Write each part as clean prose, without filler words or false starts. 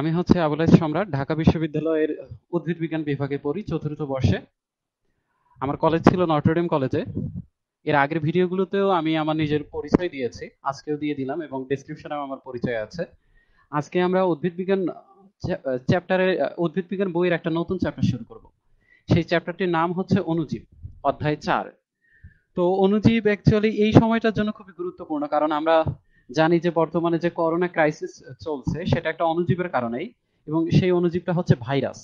আমি আবুল সম্রাট, ঢাকা বিশ্ববিদ্যালয়ের উদ্ভিদ বিজ্ঞান বিভাগে পড়ি, চতুর্থ বর্ষে। আমার কলেজ ছিল নটরডেম কলেজে। এর আগের ভিডিওগুলোতেও আমি আমার নিজের পরিচয় দিয়েছি, আজকেও দিয়ে দিলাম এবং ডেসক্রিপশনেও আমার পরিচয় আছে। আজকে আমরা উদ্ভিদ বিজ্ঞান চ্যাপ্টারে উদ্ভিদ বিজ্ঞান বইয়ের একটা নতুন চ্যাপ্টার শুরু করব। সেই চ্যাপ্টারটির নাম হচ্ছে অণুজীব, অধ্যায় 4। তো অণুজীব অ্যাকচুয়ালি এই সময়টার জন্য খুবই গুরুত্বপূর্ণ, কারণ আমরা জানি যে বর্তমানে যে করোনা ক্রাইসিস চলছে সেটা একটা অণুজীবের কারণেই, এবং সেই অণুজীবটা হচ্ছে ভাইরাস।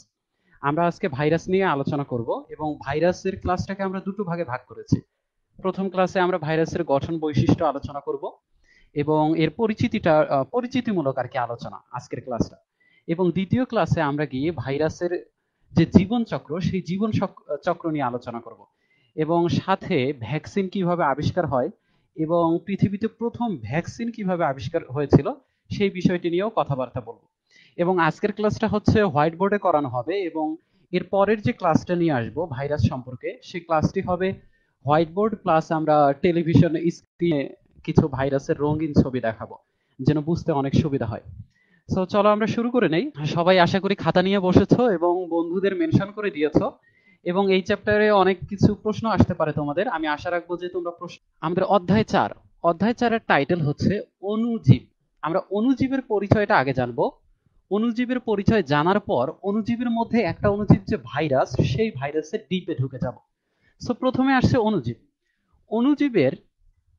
আমরা আজকে ভাইরাস নিয়ে আলোচনা করব এবং ভাইরাসের ক্লাসটাকে আমরা দুটো ভাগে ভাগ করেছি। প্রথম ক্লাসে আমরা ভাইরাসের গঠন বৈশিষ্ট্য আলোচনা করব এবং এর পরিচিতিমূলক আর কি আলোচনা আজকের ক্লাসটা। এবং দ্বিতীয় ক্লাসে আমরা গিয়ে ভাইরাসের যে জীবন চক্র, সেই জীবন চক্র নিয়ে আলোচনা করব এবং সাথে ভ্যাকসিন কিভাবে আবিষ্কার হয় এবং পৃথিবীতে প্রথম ভ্যাকসিন কিভাবে আবিষ্কার হয়েছিল সেই বিষয়টি নিয়েও কথাবার্তা বলবো। এবং আজকের ক্লাসটা হচ্ছে হোয়াইট বোর্ডে করানো হবে, এবং এর পরের যে ক্লাসটা নিয়ে আসবো ভাইরাস সম্পর্কে, সেই ক্লাসটি হবে হোয়াইট বোর্ড প্লাস আমরা টেলিভিশন স্ক্রিনে কিছু ভাইরাসের রঙিন ছবি দেখাবো, যেন বুঝতে অনেক সুবিধা হয়। সো চলো আমরা শুরু করে নেই। সবাই আশা করি খাতা নিয়ে বসেছো এবং বন্ধুদের মেনশন করে দিয়েছো, এবং এই চ্যাপ্টারে অনেক কিছু প্রশ্ন আসতে পারে তোমাদের। আমি আশা রাখবো যে তোমরা প্রশ্ন। আমাদের অধ্যায় 4, অধ্যায় 4-এর টাইটেল হচ্ছে অণুজীব। আমরা অণুজীবের পরিচয়টা আগে জানবো। অণুজীবের পরিচয় জানার পর অণুজীবের মধ্যে একটা অণুজীব যে ভাইরাস, সেই ভাইরাসের ডিপে ঢুকে যাব। সো প্রথমে আসছে অণুজীব। অণুজীবের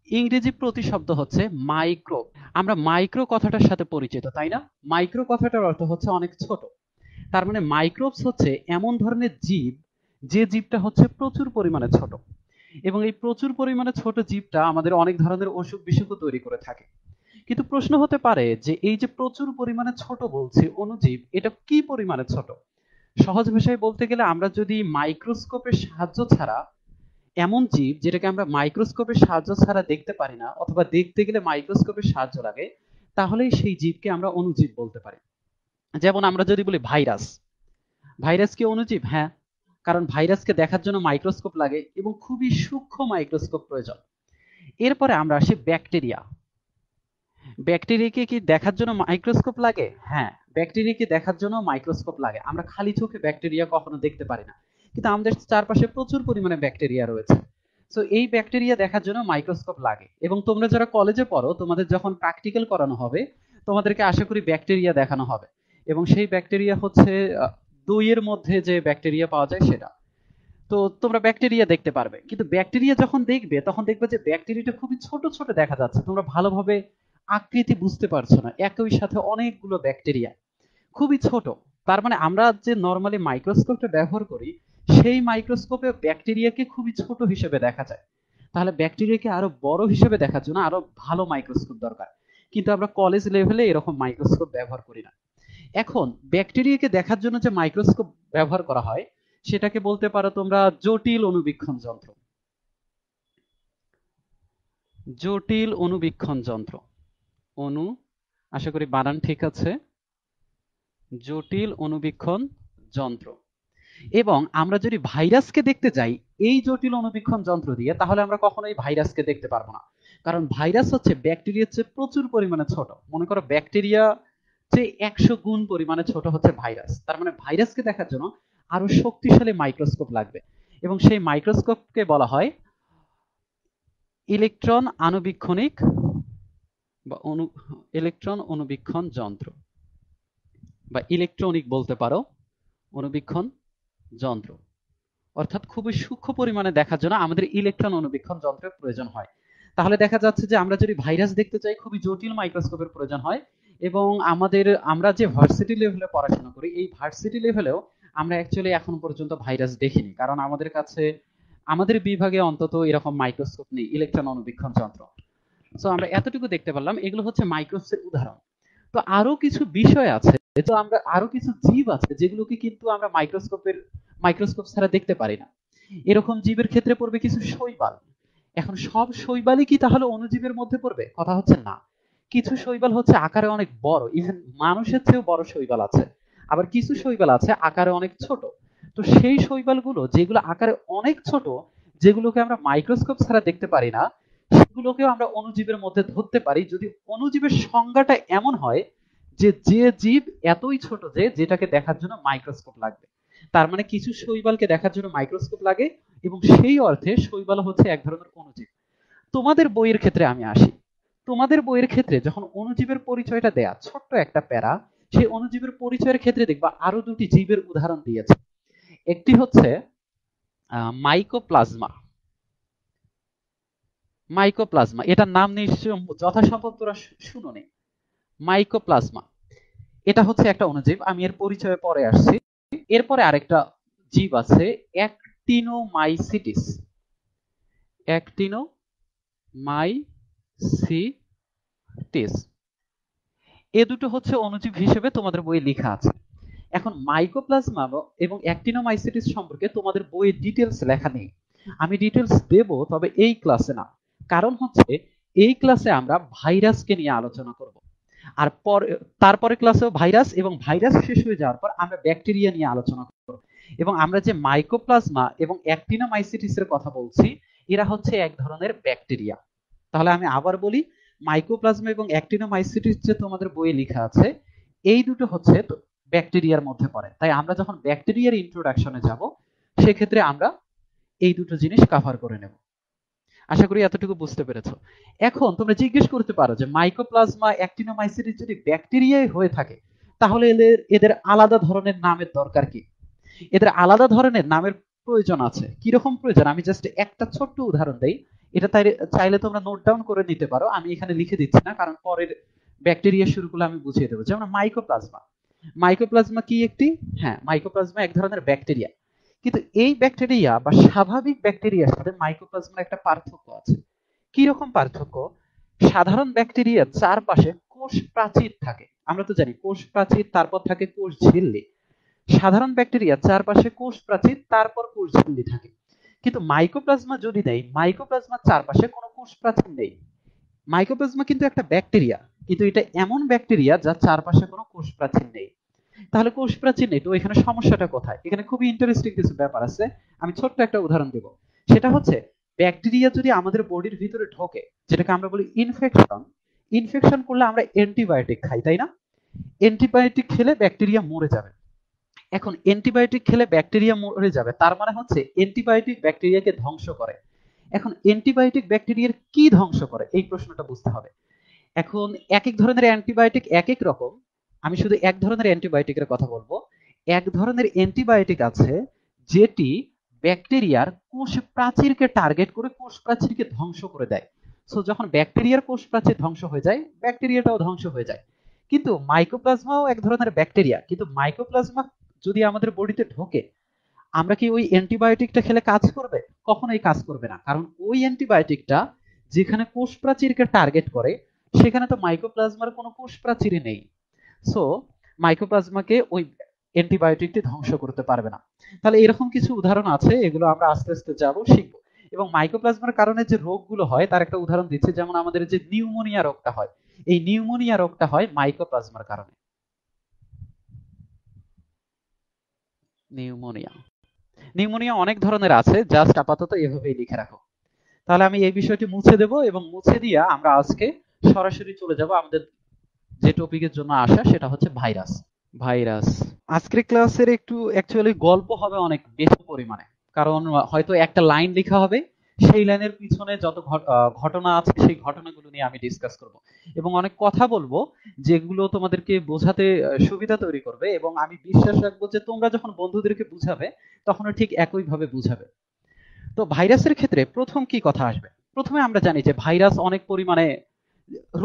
ইংরেজি প্রতিশব্দ হচ্ছে মাইক্রোব। আমরা মাইক্রো কথাটার সাথে পরিচিত, তাই না? মাইক্রো কথাটার অর্থ হচ্ছে অনেক ছোট। তার মানে মাইক্রোবস হচ্ছে এমন ধরনের জীব যে জীবটা হচ্ছে প্রচুর পরিমাণে ছোট, এবং এই প্রচুর পরিমাণে ছোট জীবটা আমাদের অনেক ধরনের অসুখ বিসুখও তৈরি করে থাকে। কিন্তু প্রশ্ন হতে পারে যে এই যে প্রচুর পরিমাণে ছোট বলছি অণুজীব, এটা কি পরিমাণে ছোট? সহজ ভাষায় বলতে গেলে আমরা যদি মাইক্রোস্কোপের সাহায্য ছাড়া, এমন জীব যেটাকে আমরা মাইক্রোস্কোপের সাহায্য ছাড়া দেখতে পারি না অথবা দেখতে গেলে মাইক্রোস্কোপের সাহায্য লাগে, তাহলেই সেই জীবকে আমরা অণুজীব বলতে পারি। যেমন আমরা যদি বলি ভাইরাস, ভাইরাস কি অণুজীব? হ্যাঁ, কারণ ভাইরাসকে দেখার জন্য মাইক্রোস্কোপ লাগে এবং খুবই সূক্ষ্ম মাইক্রোস্কোপ প্রয়োজন। এরপরে আমরা আসি ব্যাকটেরিয়া। ব্যাকটেরিয়াকে কি দেখার জন্য মাইক্রোস্কোপ লাগে? হ্যাঁ, ব্যাকটেরিয়াকে দেখার জন্য মাইক্রোস্কোপ লাগে। আমরা খালি চোখে ব্যাকটেরিয়া কখনো দেখতে পারি না, কিন্তু আমাদের চারপাশে প্রচুর পরিমাণে ব্যাকটেরিয়া রয়েছে। সো এই ব্যাকটেরিয়া দেখার জন্য মাইক্রোস্কোপ লাগে। এবং তোমরা যারা কলেজে পড়ো, তোমাদের যখন প্র্যাকটিক্যাল করানো হবে, তোমাদেরকে আশা করি ব্যাকটেরিয়া দেখানো হবে, এবং সেই ব্যাকটেরিয়া হচ্ছে দইয়ের মধ্যে যে ব্যাকটেরিয়া পাওয়া যায় সেটা। তো তোমরা ব্যাকটেরিয়া দেখতে পারবে, কিন্তু ব্যাকটেরিয়া যখন দেখবে তখন দেখবে যে ব্যাকটেরিয়াটা খুবই ছোট ছোট দেখা যাচ্ছে, তোমরা ভালোভাবে আকৃতি বুঝতে পারছো না। একই সাথে অনেকগুলো ব্যাকটেরিয়া, খুবই ছোট। তার মানে আমরা যে নর্মালি মাইক্রোস্কোপটা ব্যবহার করি, সেই মাইক্রোস্কোপে ব্যাকটেরিয়াকে খুবই ছোট হিসেবে দেখা যায়। তাহলে ব্যাকটেরিয়াকে আরো বড় হিসেবে দেখার জন্য আরো ভালো মাইক্রোস্কোপ দরকার, কিন্তু আমরা কলেজ লেভেলে এরকম মাইক্রোস্কোপ ব্যবহার করি না। এখন ব্যাকটেরিয়াকে দেখার জন্য যে মাইক্রোস্কোপ ব্যবহার করা হয়, সেটাকে বলতে পারো তোমরা জটিল অণুবীক্ষণ যন্ত্র। জটিল অণুবীক্ষণ যন্ত্র, অণু, আশা করি বানান ঠিক আছে, জটিল অণুবীক্ষণ যন্ত্র। এবং আমরা যদি ভাইরাসকে দেখতে যাই এই জটিল অণুবীক্ষণ যন্ত্র দিয়ে, তাহলে আমরা কখনোই ভাইরাসকে দেখতে পারবো না, কারণ ভাইরাস হচ্ছে ব্যাকটেরিয়ার চেয়ে প্রচুর পরিমাণে ছোট। মনে করো ব্যাকটেরিয়া যে 100 গুণ পরিমাণে ছোট হচ্ছে ভাইরাস। তার মানে ভাইরাসকে দেখার জন্য আরো শক্তিশালী মাইক্রোস্কোপ লাগবে, এবং সেই মাইক্রোস্কোপকে বলা হয় ইলেকট্রন আণুবীক্ষণিক বা ইলেকট্রন অণুবীক্ষণ যন্ত্র, বা ইলেকট্রনিক বলতে পারো অণুবীক্ষণ যন্ত্র। অর্থাৎ খুবই সূক্ষ্ম পরিমাণে দেখার জন্য আমাদের ইলেকট্রন অণুবীক্ষণ যন্ত্রের প্রয়োজন হয়। তাহলে দেখা যাচ্ছে যে আমরা যদি ভাইরাস দেখতে চাই, খুবই জটিল মাইক্রোস্কোপের প্রয়োজন হয়। এবং আমরা যে ভার্সিটি লেভেলে পড়াশোনা করি, এই ভার্সিটি লেভেলেও আমরা অ্যাকচুয়ালি এখন পর্যন্ত ভাইরাস দেখিনি, কারণ আমাদের কাছে, আমাদের বিভাগে অন্তত এরকম মাইক্রোস্কোপ নেই, ইলেকট্রন অণুবীক্ষণ যন্ত্র। সো আমরা এতটুকু দেখতে পারলাম, এগুলো হচ্ছে মাইক্রোস্কোপের উদাহরণ। তো আরো কিছু বিষয় আছে, তো আমরা আরো কিছু জীব আছে যেগুলোকে কিন্তু আমরা মাইক্রোস্কোপ ছাড়া দেখতে পারি না। এরকম জীবের ক্ষেত্রে পড়বে কিছু শৈবাল। এখন সব শৈবালই কি তাহলে অণুজীবের মধ্যে পড়বে? কথা হচ্ছে না। কিছু শৈবাল হচ্ছে আকারে অনেক বড়, ইভেন মানুষের চেয়েও বড় শৈবাল আছে। আবার কিছু শৈবাল আছে আকারে অনেক ছোট। তো সেই শৈবালগুলো যেগুলো আকারে অনেক ছোট, যেগুলোকে আমরা মাইক্রোস্কোপ ছাড়া দেখতে পারি না, সেগুলোকেও আমরা অণুজীবের মধ্যে ধরতে পারি, যদি অণুজীবের সংজ্ঞাটা এমন হয় যে যে জীব এতই ছোট যে যেটাকে দেখার জন্য মাইক্রোস্কোপ লাগবে। তার মানে কিছু শৈবালকে দেখার জন্য মাইক্রোস্কোপ লাগে, এবং সেই অর্থে শৈবাল হচ্ছে এক ধরনের অণুজীব। তোমাদের বইয়ের ক্ষেত্রে আমি আসি। তোমাদের বইয়ের ক্ষেত্রে যখন অণুজীবের পরিচয়টা দেয়া ছোট্ট একটা প্যারা, সেই অণুজীবের পরিচয়ের ক্ষেত্রে দেখবা আরো দুটি জীবের উদাহরণ দিয়েছে। একটি হচ্ছে মাইকোপ্লাজমা। মাইকোপ্লাজমা এটার নাম নিশ্চয় যথাসম্ভব তোরা শুনোনি। মাইকোপ্লাজমা এটা হচ্ছে একটা অণুজীব, আমি এর পরিচয়ে পরে আসছি। এরপরে আরেকটা জীব আছে অ্যাক্টিনোমাইসিটিস। অ্যাক্টিনোমাইসিটিস এ দুটো হচ্ছে অণুজীব হিসেবে তোমাদের বইয়ে লেখা আছে। এখন মাইকোপ্লাজমা এবং অ্যাক্টিনোমাইসিটিস সম্পর্কে তোমাদের বইয়ে ডিটেলস লেখা নেই। আমি ডিটেলস দেব, তবে এই ক্লাসে না। কারণ হচ্ছে এই ক্লাসে আমরা ভাইরাসকে নিয়ে আলোচনা করব। আর তারপরে ক্লাসেও ভাইরাস, এবং ভাইরাস শেষ হয়ে যাওয়ার পর আমরা ব্যাকটেরিয়া নিয়ে আলোচনা করব। এবং আমরা যে মাইকোপ্লাজমা এবং অ্যাক্টিনোমাইসিটিস এর কথা বলছি, এরা হচ্ছে এক ধরনের ব্যাকটেরিয়া। তাহলে আমি আবার বলি, মাইকোপ্লাজমা এবং অ্যাক্টিনোমাইসিটিস যে তোমাদের বইয়ে লেখা আছে, এই দুটো হচ্ছে ব্যাকটেরিয়ার মধ্যে পড়ে। তাই আমরা যখন ব্যাকটেরিয়ার ইন্ট্রোডাকশনে যাব, সেক্ষেত্রে আমরা এই দুটো জিনিস কভার করে নেব। আশা করি এতটুকু বুঝতে পেরেছো। এখন তোমরা জিজ্ঞেস করতে পারো যে মাইকোপ্লাজমা অ্যাক্টিনোমাইসিটিস যদি ব্যাকটেরিয়াই হয়ে থাকে, তাহলে এদের আলাদা ধরনের নামের দরকার কি? এদের আলাদা ধরনের নামের প্রয়োজন আছে। কিরকম প্রয়োজন? আমি জাস্ট একটা ছোট্ট উদাহরণ দেই। এটা চাইলে তোমরা নোট ডাউন করে নিতে পারো, আমি এখানে লিখে দিচ্ছি না, কারণ পরের ব্যাকটেরিয়া শুরুগুলো আমি বুঝিয়ে দেবো। যেমন মাইকোপ্লাজমা। মাইকোপ্লাজমা কি একটি? হ্যাঁ, মাইকোপ্লাজমা এক ধরনের ব্যাকটেরিয়া। কিন্তু এই ব্যাকটেরিয়া বা স্বাভাবিক ব্যাকটেরিয়ার সাথে মাইকোপ্লাজমার একটা পার্থক্য আছে। কি রকম পার্থক্য? সাধারণ ব্যাকটেরিয়ার চারপাশে কোষ প্রাচীর থাকে। আমরা তো জানি কোষ প্রাচীর, তারপর থাকে কোষ ঝিল্লি। সাধারণ ব্যাকটেরিয়ার চারপাশে কোষ প্রাচীর, তারপর কোষ ঝিল্লি থাকে। কিন্তু মাইকোপ্লাজমা যদি নেই, মাইকোপ্লাজমার চারপাশে কোনো কোষ প্রাচীর নেই। মাইকোপ্লাজমা কিন্তু একটা ব্যাকটেরিয়া, কিন্তু এটা এমন ব্যাকটেরিয়া যার চারপাশে কোনো কোষ প্রাচীর নেই। তাহলে কোষ প্রাচীর নেই, তো এখানে সমস্যাটা কোথায়? এখানে খুবই ইন্টারেস্টিং কিছু ব্যাপার আছে। আমি ছোট্ট একটা উদাহরণ দেব। সেটা হচ্ছে, ব্যাকটেরিয়া যদি আমাদের বডির ভিতরে ঢোকে, যেটাকে আমরা বলি ইনফেকশন, ইনফেকশন করলে আমরা অ্যান্টিবায়োটিক খাই, তাই না? অ্যান্টিবায়োটিক খেলে ব্যাকটেরিয়া মরে যাবে। এখন অ্যান্টিবায়োটিক খেলে ব্যাকটেরিয়া মরে যাবে, তার মানে হচ্ছে অ্যান্টিবায়োটিক ব্যাকটেরিয়াকে ধ্বংস করে। এখন অ্যান্টিবায়োটিক ব্যাকটেরিয়ার কি ধ্বংস করে, এই প্রশ্নটা বুঝতে হবে। এখন এক এক ধরনের অ্যান্টিবায়োটিক এক এক রকম। আমি শুধু এক ধরনের অ্যান্টিবায়োটিকের কথা বলবো। এক ধরনের অ্যান্টিবায়োটিক আছে যেটি ব্যাকটেরিয়ার কোষ প্রাচীরকে টার্গেট করে কোষ প্রাচীরকে ধ্বংস করে দেয়। সো যখন ব্যাকটেরিয়ার কোষ প্রাচীর ধ্বংস হয়ে যায়, ব্যাকটেরিয়াটাও ধ্বংস হয়ে যায়। কিন্তু মাইকোপ্লাজমাও এক ধরনের ব্যাকটেরিয়া, কিন্তু মাইকোপ্লাজমা যদি আমাদের বডিতে ঢোকে, আমরা কি ওই অ্যান্টিবায়োটিকটা খেলে কাজ করবে? কখনোই কাজ করবে না, কারণ ওই অ্যান্টিবায়োটিকটা যেখানে কোষ প্রাচীরকে টার্গেট করে, সেখানে তো মাইকোপ্লাজমার কোনো কোষ প্রাচীরই নেই। সো মাইকোপ্লাজমাকে ওই অ্যান্টিবায়োটিকটি ধ্বংস করতে পারবে না। তাহলে এরকম কিছু উদাহরণ আছে, এগুলো আমরা আস্তে আস্তে যাব, শিখবো। এবং মাইকোপ্লাজমার কারণে যে রোগগুলো হয় তার একটা উদাহরণ দিচ্ছে। যেমন আমাদের যে নিউমোনিয়া রোগটা হয়, এই নিউমোনিয়া রোগটা হয় মাইকোপ্লাজমার কারণে। নিউমোনিয়া নিউমোনিয়া অনেক ধরনের আছে, জাস্ট আপাতত এভাবেই লিখে রাখো। তাহলে আমি এই বিষয়টি মুছে দেব, এবং মুছে দিয়ে আমরা আজকে সরাসরি চলে যাব আমাদের যে টপিকের জন্য আসা, সেটা হচ্ছে ভাইরাস। ভাইরাস আজকের ক্লাসের একটু অ্যাকচুয়ালি গল্প হবে অনেক বেশি পরিমাণে, কারণ হয়তো একটা লাইন লেখা হবে, সেই লাইনের পিছনে যত ঘটনা আছে সেই ঘটনাগুলো নিয়ে আমি ডিসকাস করব, এবং অনেক কথা বলবো যেগুলো তোমাদেরকে বোঝাতে সুবিধা তৈরি করবে। এবং আমি বিশ্বাস রাখবো যে তোমরা যখন বন্ধুদেরকে বুঝাবে, তখনও ঠিক একইভাবে বুঝাবে। তো ভাইরাসের ক্ষেত্রে প্রথম কি কথা আসবে? প্রথমে আমরা জানি যে ভাইরাস অনেক পরিমাণে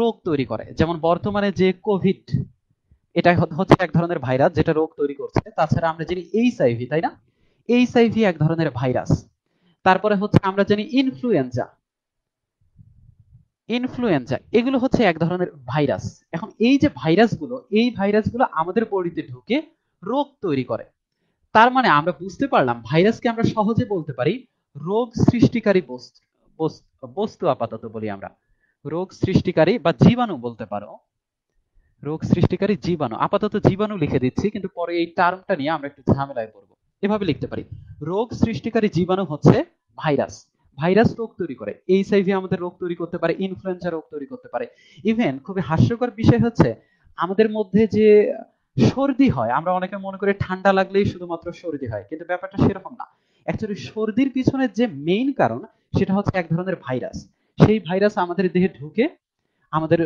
রোগ তৈরি করে। যেমন বর্তমানে যে কোভিড, এটা হচ্ছে এক ধরনের ভাইরাস যেটা রোগ তৈরি করছে। তাছাড়া আমরা জানি এইচআইভি, তাই না? এইচআইভি এক ধরনের ভাইরাস। তারপরে হচ্ছে আমরা জানি ইনফ্লুয়েঞ্জা। ইনফ্লুয়েঞ্জা এগুলো হচ্ছে এক ধরনের ভাইরাস। এখন এই যে ভাইরাসগুলো, এই ভাইরাসগুলো আমাদের বডিতে ঢুকে রোগ তৈরি করে। তার মানে আমরা বুঝতে পারলাম ভাইরাসকে আমরা সহজে বলতে পারি রোগ সৃষ্টিকারী বস্তু। বস্তু আপাতত বলি আমরা, রোগ সৃষ্টিকারী বা জীবাণু বলতে পারো। রোগ সৃষ্টিকারী জীবাণু, আপাতত জীবাণু লিখে দিচ্ছি, কিন্তু পরে এই টার্মটা নিয়ে আমরা একটু ঝামেলায় পড়বো। এভাবে লিখতে পারি, রোগ সৃষ্টিকারী জীবাণু হচ্ছে ভাইরাস। ভাইরাস রোগ তৈরি করে। এইচআইভি আমাদের রোগ তৈরি করতে পারে, ইনফ্লুয়েঞ্জা রোগ তৈরি করতে পারে। ইভেন খুবই হাস্যকর বিষয় হচ্ছে, আমাদের মধ্যে যে সর্দি হয়, আমরা অনেকে মনে করি ঠান্ডা লাগলেই শুধুমাত্র সর্দি হয়, কিন্তু ব্যাপারটা সেরকম না। অ্যাকচুয়ালি সর্দির পিছনে যে মেইন কারণ সেটা হচ্ছে এক ধরনের ভাইরাস। সেই ভাইরাস আমাদের দেহে ঢুকে আমাদের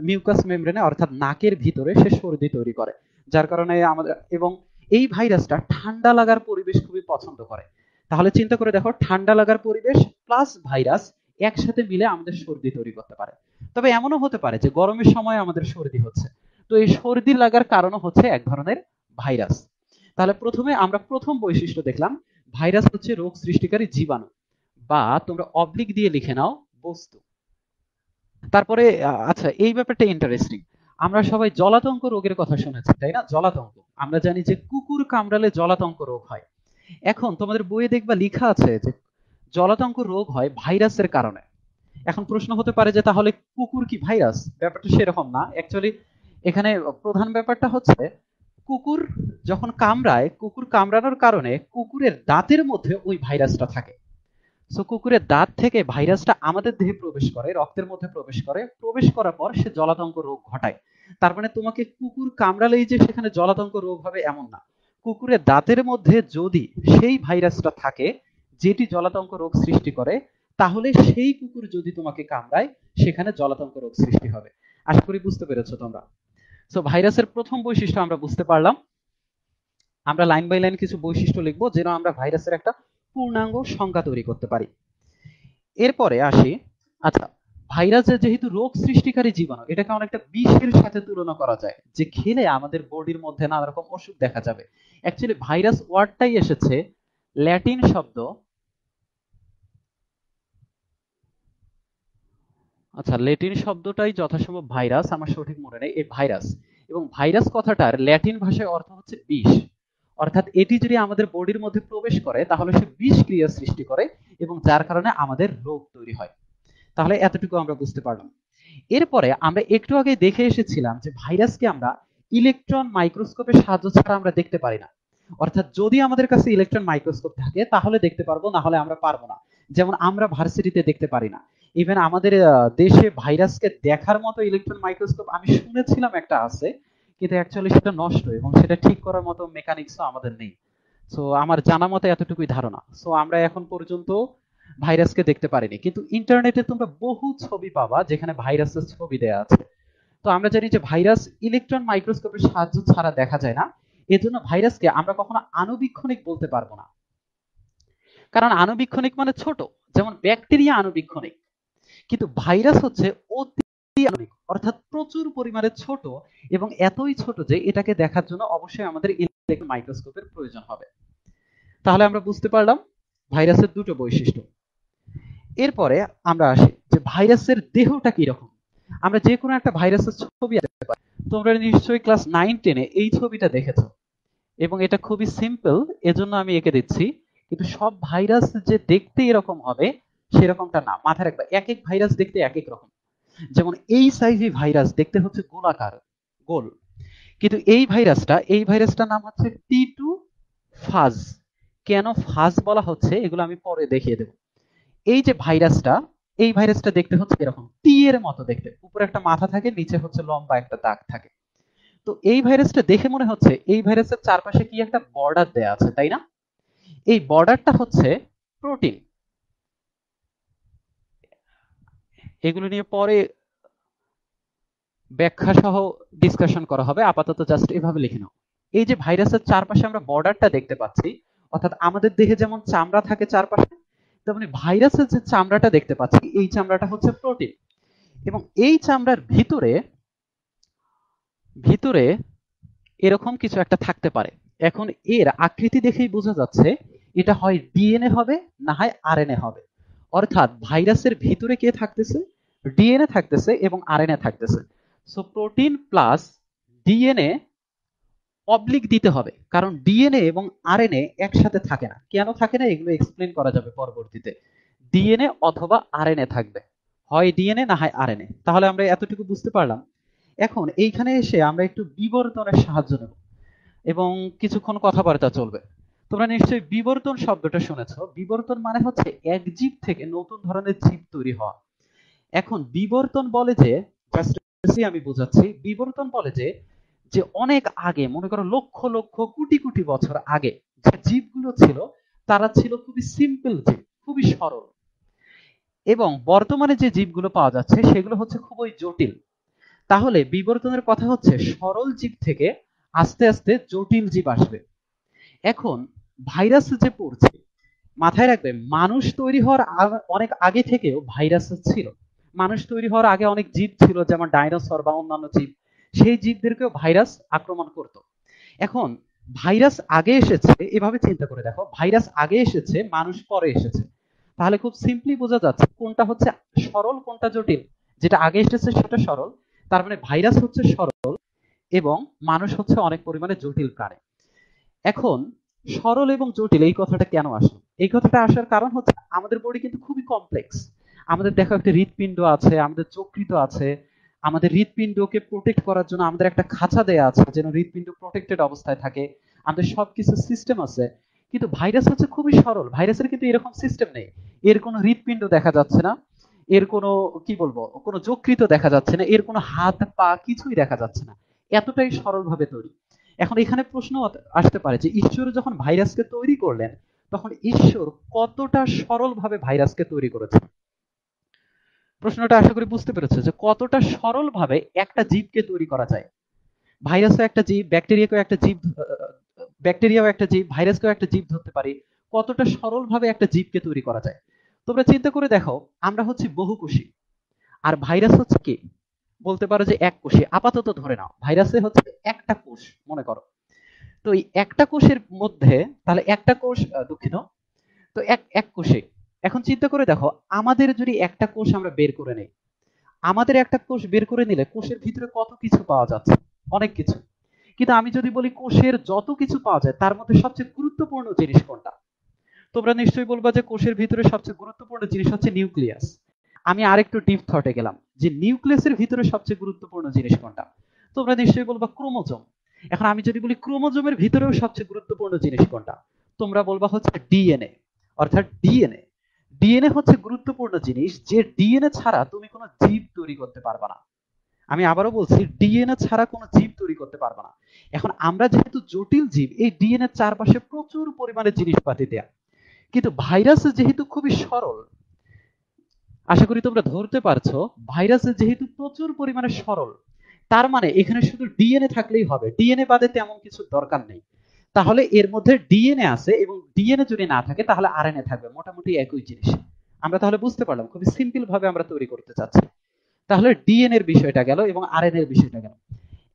মিউকাস মেমব্রেনে অর্থাৎ নাকের ভিতরে সে সর্দি তৈরি করে, যার কারণে আমাদের এবং এই ভাইরাসটা ঠান্ডা লাগার পরিবেশ খুবই পছন্দ করে। তাহলে চিন্তা করে দেখো, ঠান্ডা লাগার পরিবেশ প্লাস ভাইরাস একসাথে মিলে আমাদের সর্দি তৈরি করতে পারে। তবে এমনও হতে পারে যে গরমের সময় আমাদের সর্দি হচ্ছে, তো এই সর্দি লাগার কারণও হচ্ছে এক ধরনের ভাইরাস। তাহলে প্রথমে আমরা প্রথম বৈশিষ্ট্য দেখলাম, ভাইরাস হচ্ছে রোগ সৃষ্টিকারী জীবাণু, বা তোমরা অবলিক দিয়ে লিখে নাও বস্তু। তারপরে আচ্ছা, এই ব্যাপারটা ইন্টারেস্টিং। আমরা সবাই জলাতঙ্ক রোগের কথা শুনেছি, তাই না? জলাতঙ্ক, আমরা জানি যে কুকুর কামড়ালে জলাতঙ্ক রোগ হয়। এখন তোমাদের বইয়ে দেখবা লেখা আছে যে জলাতঙ্ক রোগ হয় ভাইরাসের কারণে। এখন প্রশ্ন হতে পারে যে তাহলে কুকুর কি ভাইরাস? ব্যাপারটা সেরকম না। অ্যাকচুয়ালি এখানে প্রধান ব্যাপারটা হচ্ছে, কুকুর যখন কামড়ায়, কুকুর কামড়ানোর কারণে কুকুরের দাঁতের মধ্যে ওই ভাইরাসটা থাকে। সো কুকুরের দাঁত থেকে ভাইরাসটা আমাদের দেহে প্রবেশ করে, রক্তের মধ্যে প্রবেশ করে, প্রবেশ করার পর সে জলাতঙ্ক রোগ ঘটায়। তার মানে তোমাকে কুকুর কামড়ালেই যে সেখানে জলাতঙ্ক রোগ হবে এমন না। কুকুরের দাঁতের মধ্যে যদি সেই ভাইরাসটা থাকে যেটি জলাতঙ্ক রোগ সৃষ্টি করে, তাহলে সেই কুকুর যদি তোমাকে কামড়ায় সেখানে জলাতঙ্ক রোগ সৃষ্টি হবে। আশা করি বুঝতে পেরেছো তোমরা। সো ভাইরাসের প্রথম বৈশিষ্ট্য আমরা বুঝতে পারলাম। আমরা লাইন বাই লাইন কিছু বৈশিষ্ট্য লিখবো যেন আমরা ভাইরাসের একটা পূর্ণাঙ্গ সংজ্ঞা তৈরি করতে পারি। এরপরে আসি, আচ্ছা, ভাইরাসের যেহেতু রোগ সৃষ্টিকারী জীবাণু, এটাকে অনেকটা বিষের সাথে তুলনা করা যায়, যে খেলে আমাদের বডির মধ্যে নানা রকম অসুখ দেখা যাবে। অ্যাকচুয়ালি ভাইরাস ওয়ার্ডটাই এসেছে ল্যাটিন শব্দ, আচ্ছা ল্যাটিন শব্দটাই যথাসম্ভব ভাইরাস, আমার সঠিক মনে নেই, এই ভাইরাস। এবং ভাইরাস কথাটার ল্যাটিন ভাষায় অর্থ হচ্ছে বিষ। অর্থাৎ এটি যদি আমাদের বডির মধ্যে প্রবেশ করে তাহলে সে বিষ ক্রিয়া সৃষ্টি করে এবং যার কারণে আমাদের রোগ তৈরি হয়। তাহলে এতটুকু আমরা বুঝতে পারলাম। এরপরে আমরা একটু আগে দেখে এসেছিলাম যে ভাইরাসকে আমরা ইলেকট্রন মাইক্রোস্কোপের সাহায্য ছাড়া আমরা দেখতে পারি না। অর্থাৎ যদি আমাদের কাছে ইলেকট্রন মাইক্রোস্কোপ থাকে তাহলে দেখতে পারবো, না হলে আমরা পারবো না। যেমন আমরা ভার্সিটিতে দেখতে পারি না। ইভেন আমাদের দেশে ভাইরাসকে দেখার মতো ইলেকট্রন মাইক্রোস্কোপ আমি শুনেছিলাম একটা আছে, কিন্তু অ্যাকচুয়ালি সেটা নষ্ট এবং সেটা ঠিক করার মতো মেকানিক্সও আমাদের নেই। সো আমার জানা মতে এতটুকুই ধারণা। সো আমরা এখন পর্যন্ত ভাইরাসকে দেখতে পারিনি, কিন্তু ইন্টারনেটে তোমরা বহু ছবি পাবা যেখানে ভাইরাসের ছবি দেয়া আছে। তো আমরা জানি যে ভাইরাস ইলেকট্রন মাইক্রোস্কোপের সাহায্য ছাড়া দেখা যায় না। এজন্য ভাইরাসকে আমরা কখনো আণুবীক্ষণিক বলতে পারবো না, কারণ আণুবীক্ষণিক মানে ছোট। যেমন ব্যাকটেরিয়া আণুবীক্ষণিক, কিন্তু ভাইরাস হচ্ছে অতি আণুবীক্ষণিক, অর্থাৎ প্রচুর পরিমাণে ছোট, এবং এতই ছোট যে এটাকে দেখার জন্য অবশ্যই আমাদের ইলেকট্রন মাইক্রোস্কোপের প্রয়োজন হবে। তাহলে আমরা বুঝতে পারলাম ভাইরাসের দুটো বৈশিষ্ট্য। এরপরে আমরা আসি যে ভাইরাসের দেহটা কি রকম। আমরা যে কোনো একটা ভাইরাসের ছবি আঁকতে পারি। তোমরা নিশ্চয়ই ক্লাস 9-10-এ এই ছবিটা দেখেছো, এবং এটা খুবই সিম্পল, এজন্য আমি এঁকে দিচ্ছি। কিন্তু সব ভাইরাস যে দেখতে এরকম হবে সেরকমটা না, মাথায় রাখবা। এক এক ভাইরাস দেখতে এক এক রকম। যেমন এইচআইভি ভাইরাস দেখতে হচ্ছে গোলাকার, গোল, কিন্তু এই ভাইরাসটার নাম হচ্ছে টি2 ফাজ। কেন ফাজ বলা হচ্ছে এগুলো আমি পরে দেখিয়ে দেবো। এই যে ভাইরাসটা, এই ভাইরাসটা দেখতে হচ্ছে এরকম টি এর মতো দেখতে, উপরে একটা মাথা থাকে, নিচে হচ্ছে লম্বা একটা দাগ থাকে। তো এই ভাইরাসটা দেখে মনে হচ্ছে এই ভাইরাসের চারপাশে কি একটা বর্ডার দেয়া আছে, তাই না? এই বর্ডারটা হচ্ছে প্রোটিন। এগুলো নিয়ে পরে ব্যাখ্যা সহ ডিসকাশন করা হবে, আপাতত জাস্ট এভাবে লিখে নাও। এই যে ভাইরাসের চারপাশে আমরা বর্ডারটা দেখতে পাচ্ছি, অর্থাৎ আমাদের দেহে যেমন চামড়া থাকে চারপাশে, তেমনি ভাইরাসের যে চামড়াটা দেখতে পাচ্ছি এই চামড়াটা হচ্ছে প্রোটিন। এবং এই চামড়ার ভিতরে ভিতরে এরকম কিছু একটা থাকতে পারে। এখন এর আকৃতি দেখেই বোঝা যাচ্ছে এটা হয় ডিএনএ হবে, না হয় আরএনএ হবে। অর্থাৎ ভাইরাসের ভিতরে কে থাকতেছে? ডিএনএ থাকতেছে এবং আরএনএ থাকতেছে। So protein plus DNA oblique দিতে হবে, কারণ ডিএনএ এবং আরএনএ একসাথে থাকে না। কেন থাকে না এগুলো এক্সপ্লেন করা যাবে পরবর্তীতে। ডিএনএ অথবা আরএনএ থাকবে, হয় ডিএনএ না হয় আরএনএ। তাহলে আমরা এতটুকু বুঝতে পারলাম। এখন এইখানে এসে আমরা একটু বিবর্তনের সাহায্য নেব এবং কিছুক্ষণ কথাবার্তা চলবে। তোমরা নিশ্চয়ই বিবর্তন শব্দটা শুনেছো। বিবর্তন মানে হচ্ছে এক জীব থেকে নতুন ধরনের জীব তৈরি হওয়া। এখন বিবর্তন বলে যে জাস্ট আমি বোঝাচ্ছি, বিবর্তন বলে যে যে অনেক আগে, মনে করো লক্ষ লক্ষ কোটি কোটি বছর আগে যে জীবগুলো ছিল তারা ছিল খুবই সিম্পল জীব, খুবই সরল। এবং বর্তমানে যে জীবগুলো পাওয়া যাচ্ছে সেগুলো হচ্ছে খুবই জটিল। তাহলে বিবর্তনের কথা হচ্ছে সরল জীব থেকে আস্তে আস্তে জটিল জীব আসবে। এখন ভাইরাস যে পড়ছে, মাথায় রাখবে মানুষ তৈরি হওয়ার অনেক আগে থেকেও ভাইরাস ছিল। মানুষ তৈরি হওয়ার আগে অনেক জীব ছিল, যেমন ডাইনোসর বা অন্যান্য জীব, সেই জীবদেরকেও ভাইরাস আক্রমণ করত। এখন ভাইরাস আগে এসেছে, এভাবে চিন্তা করে দেখো, ভাইরাস আগে এসেছে, মানুষ পরে এসেছে। তাহলে খুব সিম্পলি বোঝা যাচ্ছে কোনটা হচ্ছে সরল কোনটা জটিল। যেটা আগে এসেছে সেটা সরল, তার মানে ভাইরাস হচ্ছে সরল এবং মানুষ হচ্ছে অনেক পরিমাণে জটিল প্রাণী। এখন সরল এবং জটিল এই কথাটা কেন আসলো? এই কথাটা আসার কারণ হচ্ছে আমাদের বডি কিন্তু খুবই কমপ্লেক্স। আমাদের দেখো একটা হৃৎপিণ্ড আছে, আমাদের যকৃৎ আছে। আমাদের হৃৎপিণ্ডকে প্রোটেক্ট করার জন্য আমাদের একটা খাঁচা দেয়া আছে যেন হৃৎপিণ্ড প্রোটেক্টেড অবস্থায় থাকে। আমাদের সবকিছু সিস্টেম আছে। কিন্তু ভাইরাস হচ্ছে খুবই সরল, ভাইরাসের কিন্তু এরকম সিস্টেম নেই। এর কোনো হৃৎপিণ্ড দেখা যাচ্ছে না, এর কোনো কি বলবো কোনো যকৃৎ দেখা যাচ্ছে না, এর কোনো হাত পা কিছুই দেখা যাচ্ছে না। এতটাই সরল ভাবে তৈরি। এখন এখানে প্রশ্ন আসতে পারে যে ঈশ্বর যখন ভাইরাসকে তৈরি করলেন তখন ঈশ্বর কতটা সরলভাবে ভাইরাসকে তৈরি করেছেন? প্রশ্নটা আশা করি বুঝতে পেরেছো যে কতটা সরলভাবে একটা জীবকে তৈরি করা যায়। ভাইরাসও একটা জীব, ব্যাকটেরিয়াকেও একটা জীব, ব্যাকটেরিয়াও একটা জীব, ভাইরাসকেও একটা জীব ধরতে পারি। কতটা সরলভাবে একটা জীবকে তৈরি করা যায়। তোমরা চিন্তা করে দেখো, আমরা হচ্ছে বহুকোষী, আর ভাইরাস হচ্ছে কি? বলতে পারো যে এক কোষী। আপাতত ধরে নাও ভাইরাসে হচ্ছে একটা কোষ মনে করো। তো এই একটা কোষের মধ্যে, তাহলে একটা কোষ, দুঃখিত, তো এক এক কোষে। এখন চিন্তা করে দেখো, আমাদের যদি একটা কোষ আমরা বের করে নেই, আমাদের একটা কোষ বের করে নিলে কোষের ভিতরে কত কিছু পাওয়া যাচ্ছে, অনেক কিছু। কিন্তু আমি যদি বলি কোষের যত কিছু পাওয়া যায় তার মধ্যে সবচেয়ে গুরুত্বপূর্ণ জিনিস কোনটা? তোমরা নিশ্চয়ই বলবা যে কোষের ভিতরে সবচেয়ে গুরুত্বপূর্ণ জিনিস হচ্ছে নিউক্লিয়াস। আমি আরেকটু ডিপ থটে গেলাম, যে নিউক্লিয়াসের ভিতরে সবচেয়ে গুরুত্বপূর্ণ জিনিস কোনটা? তোমরা নিশ্চয়ই বলবা ক্রোমোজোম। এখন আমি যদি বলি ক্রোমোজোমের ভিতরেও সবচেয়ে গুরুত্বপূর্ণ জিনিস কোনটা? তোমরা বলবা হচ্ছে ডিএনএ, অর্থাৎ ডিএনএ। ডিএনএ হচ্ছে গুরুত্বপূর্ণ জিনিস, যে ডিএনএ ছাড়া তুমি কোনো জীব তৈরি করতে পারবে না। আমি আবারও বলছি, ডিএনএ ছাড়া কোনো জীব তৈরি করতে পারবে না। এখন আমরা যেহেতু জটিল জীব, এই ডিএনএ চারপাশে প্রচুর পরিমাণে জিনিসপাতি দেয়া। কিন্তু ভাইরাস যেহেতু খুবই সরল, আশা করি তোমরা ধরতে পারছো, ভাইরাস যেহেতু প্রচুর পরিমাণে সরল, তার মানে এখানে শুধু ডিএনএ থাকলেই হবে, ডিএনএ বাদে তেমন কিছু দরকার নেই। তাহলে এর মধ্যে ডিএনএ আছে, এবং ডিএনএ যদি না থাকে তাহলে আরএনএ থাকবে, মোটামুটি একই জিনিস। আমরা তাহলে বুঝতে পারলাম খুবই সিম্পল ভাবে আমরা তৈরি করতে চাচ্ছি। তাহলে ডিএনএ এর বিষয়টা গেল এবং আরএনএ এর বিষয়টা গেল।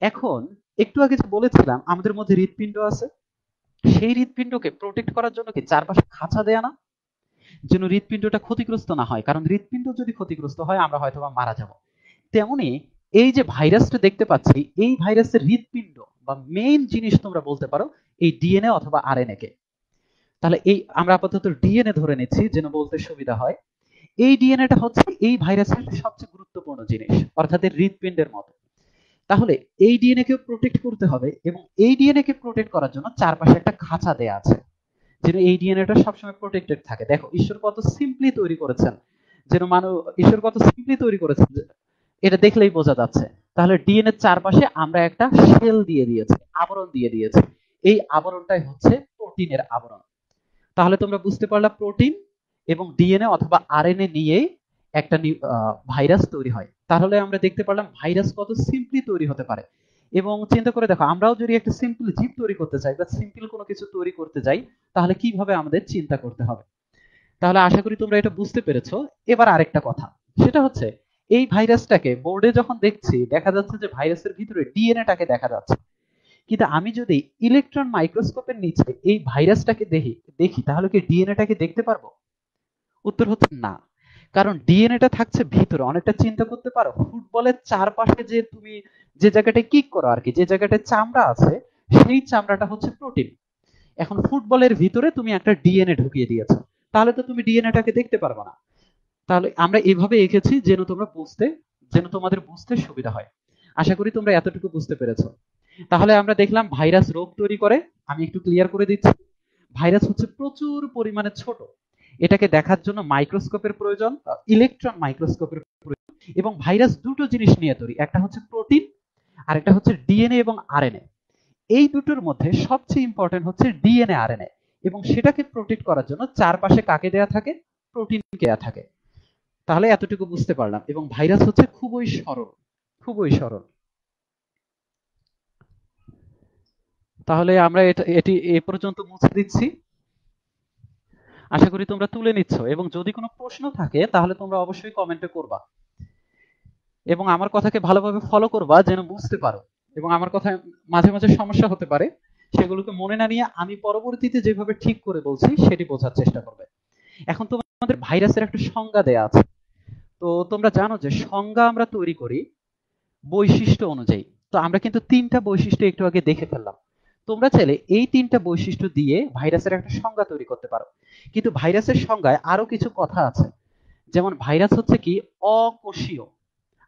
এখন একটু আগে যে বলেছিলাম আমাদের মধ্যে হৃৎপিণ্ড আছে, সেই হৃৎপিণ্ডকে প্রোটেক্ট করার জন্য কি চারপাশে খাঁচা দেয়া না, যেন হৃৎপিণ্ডটা ক্ষতিগ্রস্ত না হয়, কারণ হৃৎপিণ্ড যদি ক্ষতিগ্রস্ত হয় আমরা হয়তোবা মারা যাব। তেমনি এই যে ভাইরাসটা দেখতে পাচ্ছি, এই ভাইরাসের হৃৎপিণ্ড বা মেইন জিনিস তোমরা বলতে পারো এই ডিএনএ অথবা আরএনএ কে। তাহলে এই আমরা আপাতত ডিএনএ ধরে নিচ্ছি যেন বলতে সুবিধা হয়। এই ডিএনএটা হচ্ছে এই ভাইরাসের সবচেয়ে গুরুত্বপূর্ণ জিনিস, অর্থাৎ এর হৃৎপিণ্ডের মতো। তাহলে এই ডিএনএ কে প্রোটেক্ট করতে হবে, এবং এই ডিএনএ কে প্রোটেক্ট করার জন্য চারপাশে একটা খাঁচা দেয়া আছে যেন এই ডিএনএটা সবসময় প্রোটেক্টেড থাকে। দেখো ঈশ্বর কত সিম্পলি তৈরি করেছেন, যেন ঈশ্বর কত সিম্পলি তৈরি করেছেন, এটা দেখলেই বোঝা যাচ্ছে। তাহলে ডিএনএ চারপাশে আমরা একটা শেল দিয়ে দিয়েছি, আবরণ দিয়ে দিয়েছি। এই আবরণটাই হচ্ছে প্রোটিনের আবরণ। তাহলে তোমরা বুঝতে পারলা প্রোটিন এবং ডিএনএ অথবা আরএনএ নিয়েই একটা ভাইরাস তৈরি হয়। তাহলে আমরা দেখতে পারলাম ভাইরাস কত সিম্পলি তৈরি হতে পারে। এবং চিন্তা করে দেখো, আমরাও যদি একটা সিম্পল জীব তৈরি করতে চাই বা সিম্পল কোনো কিছু তৈরি করতে যাই, তাহলে কিভাবে আমাদের চিন্তা করতে হবে। তাহলে আশা করি তোমরা এটা বুঝতে পেরেছো। এবার আরেকটা কথা, সেটা হচ্ছে এই ভাইরাসটাকে বোর্ডে যখন দেখছি, দেখা যাচ্ছে যে ভাইরাসের ভিতরে ডিএনএটাকে দেখা যাচ্ছে। কিন্তু আমি যদি ইলেকট্রন মাইক্রোস্কোপের নিচে এই ভাইরাসটাকে দেখি দেখি তাহলে কি ডিএনএটাকে দেখতে পারবো? উত্তর হচ্ছে না, কারণ ডিএনএটা থাকছে ভিতরে। অনেকটা চিন্তা করতে পারো, ফুটবলের চারপাশে যে তুমি যে জায়গাটায় কিক করো আর কি, যে জায়গাটায় চামড়া আছে, সেই চামড়াটা হচ্ছে প্রোটিন। এখন ফুটবলের ভিতরে তুমি একটা ডিএনএ ঢুকিয়ে দিয়েছো, তাহলে তো তুমি ডিএনএটাকে দেখতে পারবে না। তাহলে আমরা এভাবে এঁকেছি যেন তোমাদের বুঝতে সুবিধা হয়। আশা করি তোমরা এতটুকু বুঝতে পেরেছো। তাহলে আমরা দেখলাম ভাইরাস রোগ তৈরি করে। আমি একটু ক্লিয়ার করে দিচ্ছি, ভাইরাস হচ্ছে প্রচুর পরিমাণে ছোট, এটাকে দেখার জন্য মাইক্রোস্কোপের প্রয়োজন, ইলেকট্রন মাইক্রোস্কোপের প্রয়োজন। এবং ভাইরাস দুটো জিনিস নিয়ে তৈরি, একটা হচ্ছে প্রোটিন আর একটা হচ্ছে ডিএনএ এবং আরএনএ। এই দুটোর মধ্যে সবচেয়ে ইম্পর্টেন্ট হচ্ছে ডিএনএ আরএনএ, এবং সেটাকে প্রোটেক্ট করার জন্য চারপাশে কাকে দেয়া থাকে? প্রোটিনকে দেয়া থাকে। তাহলে এতটুকু বুঝতে পারলাম। এবং ভাইরাস হচ্ছে খুবই সরল, খুবই সরল। তাহলে আমরা এটি এ পর্যন্ত মুছে দিচ্ছি। আশা করি তোমরা তুলে নিচ্ছ, এবং যদি কোনো প্রশ্ন থাকে তাহলে তোমরা অবশ্যই কমেন্টে করবা, এবং আমার কথাকে ভালোভাবে ফলো করবা যেন বুঝতে পারো। এবং আমার কথায় মাঝে মাঝে সমস্যা হতে পারে, সেগুলোকে মনে না নিয়ে আমি পরবর্তীতে যেভাবে ঠিক করে বলছি সেটি বোঝার চেষ্টা করবে। এখন তোমাদের ভাইরাসের একটা সংজ্ঞা দেয়া আছে। তো তোমরা জানো যে সংজ্ঞা আমরা তৈরি করি বৈশিষ্ট্য অনুযায়ী। তো আমরা কিন্তু তিনটা বৈশিষ্ট্য একটু আগে দেখে ফেললাম। তোমরা চাইলে এই তিনটা বৈশিষ্ট্য দিয়ে ভাইরাসের একটা সংজ্ঞা তৈরি করতে পারো। কিন্তু ভাইরাসের সংজ্ঞায় আরো কিছু কথা আছে। যেমন ভাইরাস হচ্ছে কি অকোষীয়।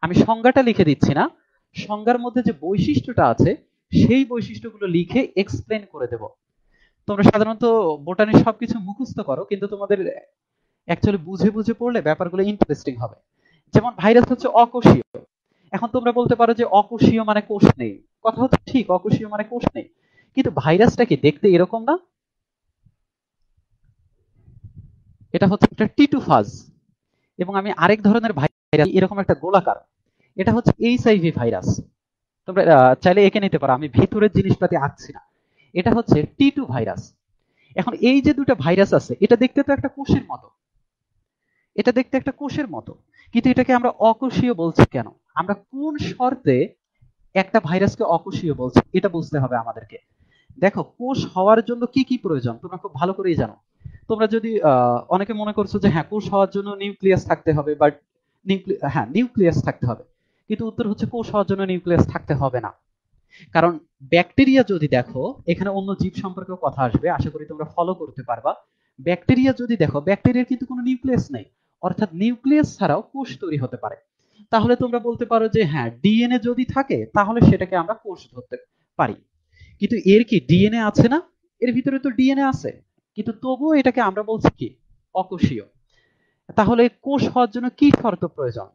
আমি সংজ্ঞাটা লিখে দিচ্ছি না, সংজ্ঞার মধ্যে যে বৈশিষ্ট্যটা আছে সেই বৈশিষ্ট্যগুলো লিখে এক্সপ্লেন করে দেব। তোমরা সাধারণত বোটানির সবকিছু মুখস্থ করো, কিন্তু তোমাদের অ্যাকচুয়ালি বুঝে বুঝে পড়লে ব্যাপারগুলো ইন্টারেস্টিং হবে। যেমন ভাইরাস হচ্ছে অকোষীয়। এখন তোমরা বলতে পারো যে অকোষীয় মানে কোষ নেই। কথা হচ্ছে ঠিক, অকোষীয় মানে কোষ নেই, কিন্তু ভাইরাসটা কি দেখতে এরকম না? এটা হচ্ছে একটা টিটু ফাজ। এবং আমি আরেক ধরনের ভাইরাস এরকম একটা গোলাকার, এটা হচ্ছে এইচআইভি ভাইরাস। তোমরা চাইলে এঁকে নিতে পারো, আমি ভিতরের জিনিসপাতি আঁকছি না। এটা হচ্ছে টি2 ভাইরাস। এখন এই যে দুটো ভাইরাস আছে, এটা দেখতে তো একটা কোষের মতো, এটা দেখতে একটা কোষের মতো, কিন্তু এটাকে আমরা অকোষীয় বলছি কেন? আমরা কোন শর্তে একটা ভাইরাসকে অকোষীয় বলছি এটা বুঝতে হবে আমাদেরকে। দেখো, কোষ হওয়ার জন্য কি কি প্রয়োজন তোমরা খুব ভালো করেই জানো। তোমরা যদি অনেকে মনে করছো যে হ্যাঁ, কোষ হওয়ার জন্য নিউক্লিয়াস থাকতে হবে, বা হ্যাঁ, নিউক্লিয়াস থাকতে হবে, কিন্তু উত্তর হচ্ছে কোষ হওয়ার জন্য নিউক্লিয়াস থাকতে হবে না। কারণ ব্যাকটেরিয়া যদি দেখো, এখানে অন্য জীব সম্পর্কেও কথা আসবে, আশা করি তোমরা ফলো করতে পারবা। ব্যাকটেরিয়া যদি দেখো, ব্যাকটেরিয়ার কিন্তু কোনো নিউক্লিয়াস নেই, অর্থাৎ নিউক্লিয়াস ছাড়াও কোষ তৈরি হতে পারে। তাহলে তোমরা বলতে পারো যে হ্যাঁ, ডিএনএ যদি থাকে তাহলে সেটাকে আমরা কোষ ধরতে পারি। কিন্তু এর কি ডিএনএ আছে না? এর ভিতরে তো ডিএনএ আছে, কিন্তু তবুও এটাকে আমরা বলছি কি অকোষীয়। তাহলে কোষ হওয়ার জন্য কি শর্ত প্রয়োজন?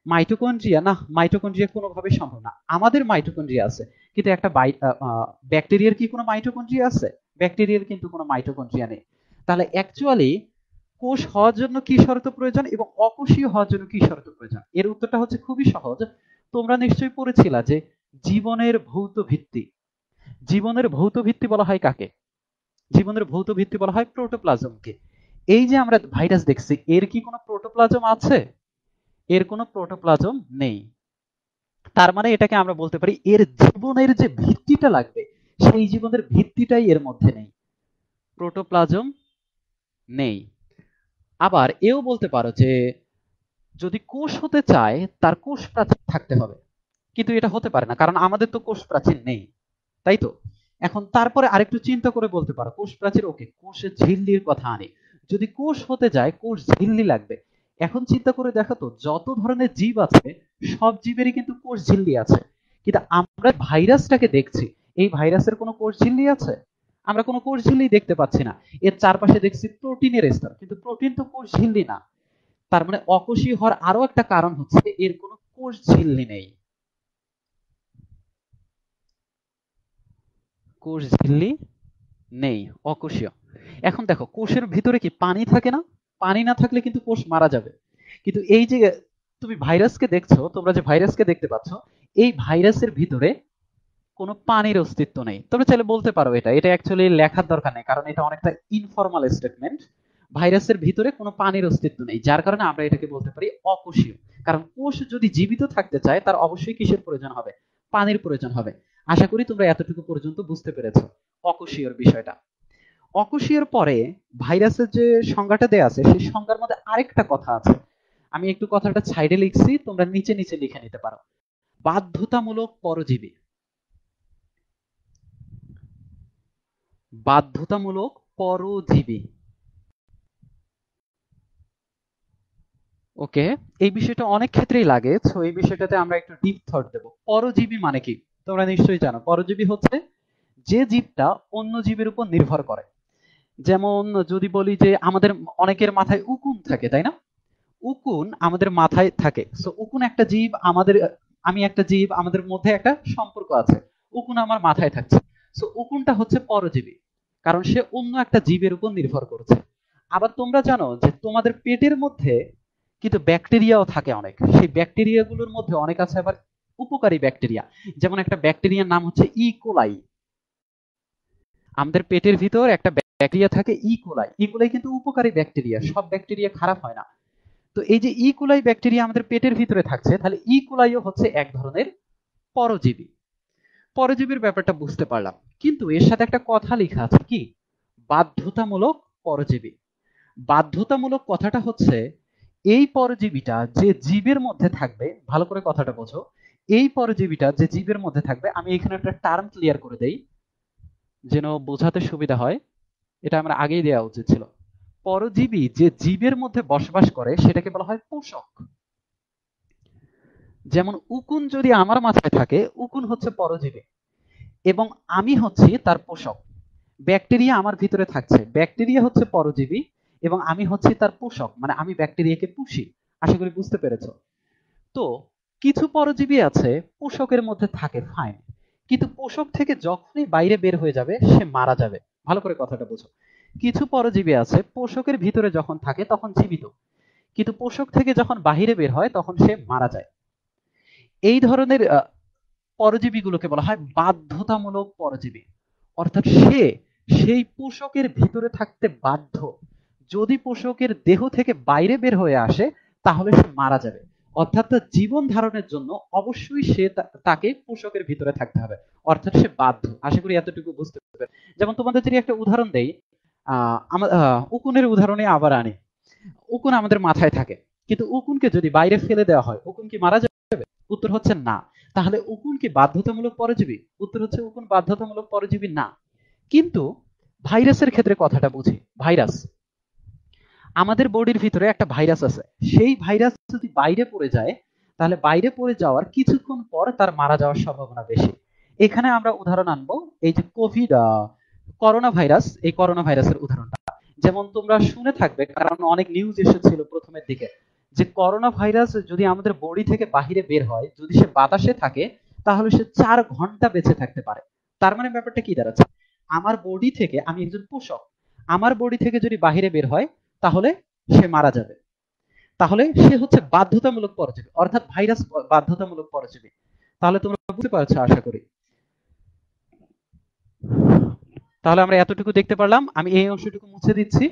মাইটোকন্ড্রিয়া? না, মাইটোকন্ড্রিয়া কোনোভাবেই সম্ভব না। আমাদের মাইটোকন্ড্রিয়া আছে, কিন্তু একটা ব্যাকটেরিয়ার কি কোনো মাইটোকন্ড্রিয়া আছে? ব্যাকটেরিয়ার কিন্তু কোনো মাইটোকন্ড্রিয়া নেই। তাহলে অ্যাকচুয়ালি কোষ হওয়ার জন্য কি শর্ত প্রয়োজন এবং অকোষীয় হওয়ার জন্য কি শর্ত প্রয়োজন? এর উত্তরটা হচ্ছে খুবই সহজ। তোমরা নিশ্চয়ই পড়েছিলা যে জীবনের ভৌত ভিত্তি। জীবনের ভৌত ভিত্তি বলা হয় কাকে? জীবনের ভৌত ভিত্তি বলা হয় প্রোটোপ্লাজমকে। এই যে আমরা ভাইরাস দেখছি, এর কি কোনো প্রোটোপ্লাজম আছে? এর কোনো প্রোটোপ্লাজম নেই। তার মানে এটাকে আমরা বলতে পারি এর জীবনের যে ভিত্তিটা লাগবে, সেই জীবনের ভিত্তিটাই এর মধ্যে নেই, প্রোটোপ্লাজম নেই। আবার এও বলতে পারো যে যদি কোষ হতে চায় তার কোষ প্রাচীর থাকতে হবে, কিন্তু এটা হতে পারে না, কারণ আমাদের তো কোষ প্রাচীর নেই, তাই তো? এখন তারপরে আরেকটু চিন্তা করে বলতে পারো কোষ প্রাচীর ওকে, কোষের ঝিল্লির কথা আনি। যদি কোষ হতে যায় কোষ ঝিল্লি লাগবে। এখন চিন্তা করে দেখো তো, যত ধরনের জীব আছে সব জীবেরই কিন্তু কোষ ঝিল্লি আছে, কিন্তু আমরা ভাইরাসটাকে দেখছি, এই ভাইরাসের কোনো কোষ ঝিল্লি আছে? আমরা কোনো কোষ ঝিল্লি দেখতে পাচ্ছি না। এর চারপাশে দেখছি প্রোটিনের স্তর, কিন্তু প্রোটিন তো কোষ ঝিল্লি না। তার মানে অকোষীয় হওয়ার আরো একটা কারণ হচ্ছে এর কোনো কোষ ঝিল্লি নেই। কোষ ঝিল্লি নেই, অকোষীয়। এখন দেখো, কোষের ভিতরে কি পানি থাকে না? পানি না থাকলে কিন্তু কোষ মারা যাবে। কিন্তু এই যে তুমি ভাইরাসকে দেখছো, তোমরা যে ভাইরাসকে দেখতে পাচ্ছ, এই ভাইরাসের ভিতরে কোনো পানির অস্তিত্ব নেই। তোমরা চাইলে বলতে পারো এটা এটা অ্যাকচুয়ালি লেখার দরকার নেই, কারণ এটা অনেকটা ইনফর্মাল স্টেটমেন্ট। ভাইরাসের ভিতরে কোনো পানির অস্তিত্ব নেই, যার কারণে আমরা এটাকে বলতে পারি অকোষীয়। কারণ কোষ যদি জীবিত থাকতে চায় তার অবশ্যই কিসের প্রয়োজন হবে? পানির প্রয়োজন হবে। আশা করি তোমরা এতটুকু পর্যন্ত বুঝতে পেরেছো অকোষীয়র বিষয়টা। অকোষীয়র পরে ভাইরাসের যে সংজ্ঞাটা দেয়া আছে, সেই সংজ্ঞার মধ্যে আরেকটা কথা আছে। আমি একটু কথাটা সাইডে লিখছি, তোমরা নিচে নিচে লিখে নিতে পারো। বাধ্যতামূলক পরজীবী। বাধ্যতামূলক পরজীবী। ওকে, এই বিষয়টা অনেক ক্ষেত্রেই লাগে, তো এই বিষয়টাতে আমরা একটু ডিপ থট দেব। পরজীবী মানে কি? তোমরা নিশ্চয়ই জানো, পরজীবী হচ্ছে যে জীবটা অন্য জীবের উপর নির্ভর করে। যেমন যদি বলি যে আমাদের অনেকের মাথায় উকুন থাকে, তাই না? উকুন আমাদের মাথায় থাকে, সো উকুন একটা জীব, আমাদের আমি একটা জীব, আমাদের মধ্যে একটা সম্পর্ক আছে। উকুন আমার মাথায় থাকছে, সো উকুনটা হচ্ছে পরজীবী, কারণ সে অন্য একটা জীবের উপর নির্ভর করছে। আবার তোমরা জানো যে তোমাদের পেটের মধ্যে কিন্তু ব্যাকটেরিয়াও থাকে অনেক, সেই ব্যাকটেরিয়াগুলোর মধ্যে অনেক আছে আবার উপকারী ব্যাকটেরিয়া। যেমন একটা ব্যাকটেরিয়ার নাম হচ্ছে ইকোলাই। আমাদের পেটের ভিতর একটা ব্যাকটেরিয়া থাকে ইকোলাই। ইকোলাই কিন্তু উপকারী ব্যাকটেরিয়া, সব ব্যাকটেরিয়া খারাপ হয় না। তো এই যে ইকোলাই ব্যাকটেরিয়া আমাদের পেটের ভিতরে থাকছে, তাহলে ইকোলাইও হচ্ছে এক ধরনের পরজীবী। পরজীবীর ব্যাপারটা বুঝতে পারলাম, কিন্তু এর সাথে একটা কথা লেখা আছে, কি? বাধ্যতামূলক পরজীবী। বাধ্যতামূলক কথাটা হচ্ছে এই পরজীবীটা যে জীবের মধ্যে থাকবে, ভালো করে কথাটা বোঝো, এই পরজীবীটা যে জীবের মধ্যে থাকবে, আমি এখানে একটা টার্ম ক্লিয়ার করে দেই যেন বোঝাতে সুবিধা হয়। এটা আমার আগেই দেওয়া উচিত ছিল। পরজীবী যে জীবের মধ্যে বসবাস করে সেটাকে বলা হয় পোষক। যেমন উকুন যদি আমার মাথায় থাকে, উকুন হচ্ছে পরজীবী এবং আমি হচ্ছি তার পোষক। ব্যাকটেরিয়া আমার ভিতরে থাকছে, ব্যাকটেরিয়া হচ্ছে পরজীবী এবং আমি হচ্ছি তার পোষক, মানে আমি ব্যাকটেরিয়াকে পুষি। আশা করি বুঝতে পেরেছো। তো কিছু পরজীবী আছে পোষকের মধ্যে থাকে, ফাইন, কিন্তু পোষক থেকে যখনই বাইরে বের হয়ে যাবে সে মারা যাবে। ভালো করে কথাটা বোঝো। কিছু পরজীবী আছে পোষকের ভিতরে যখন থাকে তখন জীবিত, কিন্তু পোষক থেকে যখন বাহিরে বের হয় তখন সে মারা যায়। এই ধরনের পরজীবীগুলোকে বলা হয় বাধ্যতামূলক পরজীবী। অর্থাৎ সে সেই পোষকের ভিতরে থাকতে বাধ্য। যদি পোষকের দেহ থেকে বাইরে বের হয়ে আসে তাহলে সে মারা যাবে। অর্থাৎ তার জীবন ধারণের জন্য অবশ্যই সে তাকে পোষকের ভিতরে থাকতে হবে, অর্থাৎ সে বাধ্য। আশা করি এতটুকু বুঝতে পারবে। যেমন তোমাদের যদি একটা উদাহরণ দেই, উকুনের উদাহরণে আবার আনি। উকুন আমাদের মাথায় থাকে, কিন্তু উকুনকে যদি বাইরে ফেলে দেওয়া হয় উকুন কি মারা যাবে? উত্তর হচ্ছে না। তাহলে উকুন কি বাধ্যতামূলক পরজীবী? উত্তর হচ্ছে উকুন বাধ্যতামূলক পরজীবী না। কিন্তু ভাইরাসের ক্ষেত্রে কথাটা বুঝি। ভাইরাস, আমাদের বডির ভিতরে একটা ভাইরাস আছে, সেই ভাইরাস যদি বাইরে পড়ে যায় তাহলে বাইরে পড়ে যাওয়ার কিছুক্ষণ পর তার মারা যাওয়ার সম্ভাবনা বেশি। এখানে আমরা উদাহরণ আনবো এই যে করোনা ভাইরাস, এই করোনা ভাইরাসের উদাহরণটা। যেমন তোমরা শুনে থাকবে, কারণ অনেক নিউজ এসেছিল প্রথমের দিকে, যে করোনা ভাইরাস যদি আমাদের বডি থেকে বাহিরে বের হয়, যদি সে বাতাসে থাকে তাহলে সে 4 ঘন্টা বেঁচে থাকতে পারে। তার মানে ব্যাপারটা কি দাঁড়াচ্ছে, আমার বডি থেকে, আমি একজন পোষক, আমার বডি থেকে যদি বাহিরে বের হয় তাহলে সে মারা যাবে। তাহলে সে হচ্ছে বাধ্যতামূলক পরজীবী, অর্থাৎ ভাইরাস বাধ্যতামূলক পরজীবী। তাহলে তোমরা বুঝতে পারছো আশা করি। তাহলে আমরা এতটুকু দেখতে পারলাম। আমি এই অংশটুকু মুছে দিচ্ছি,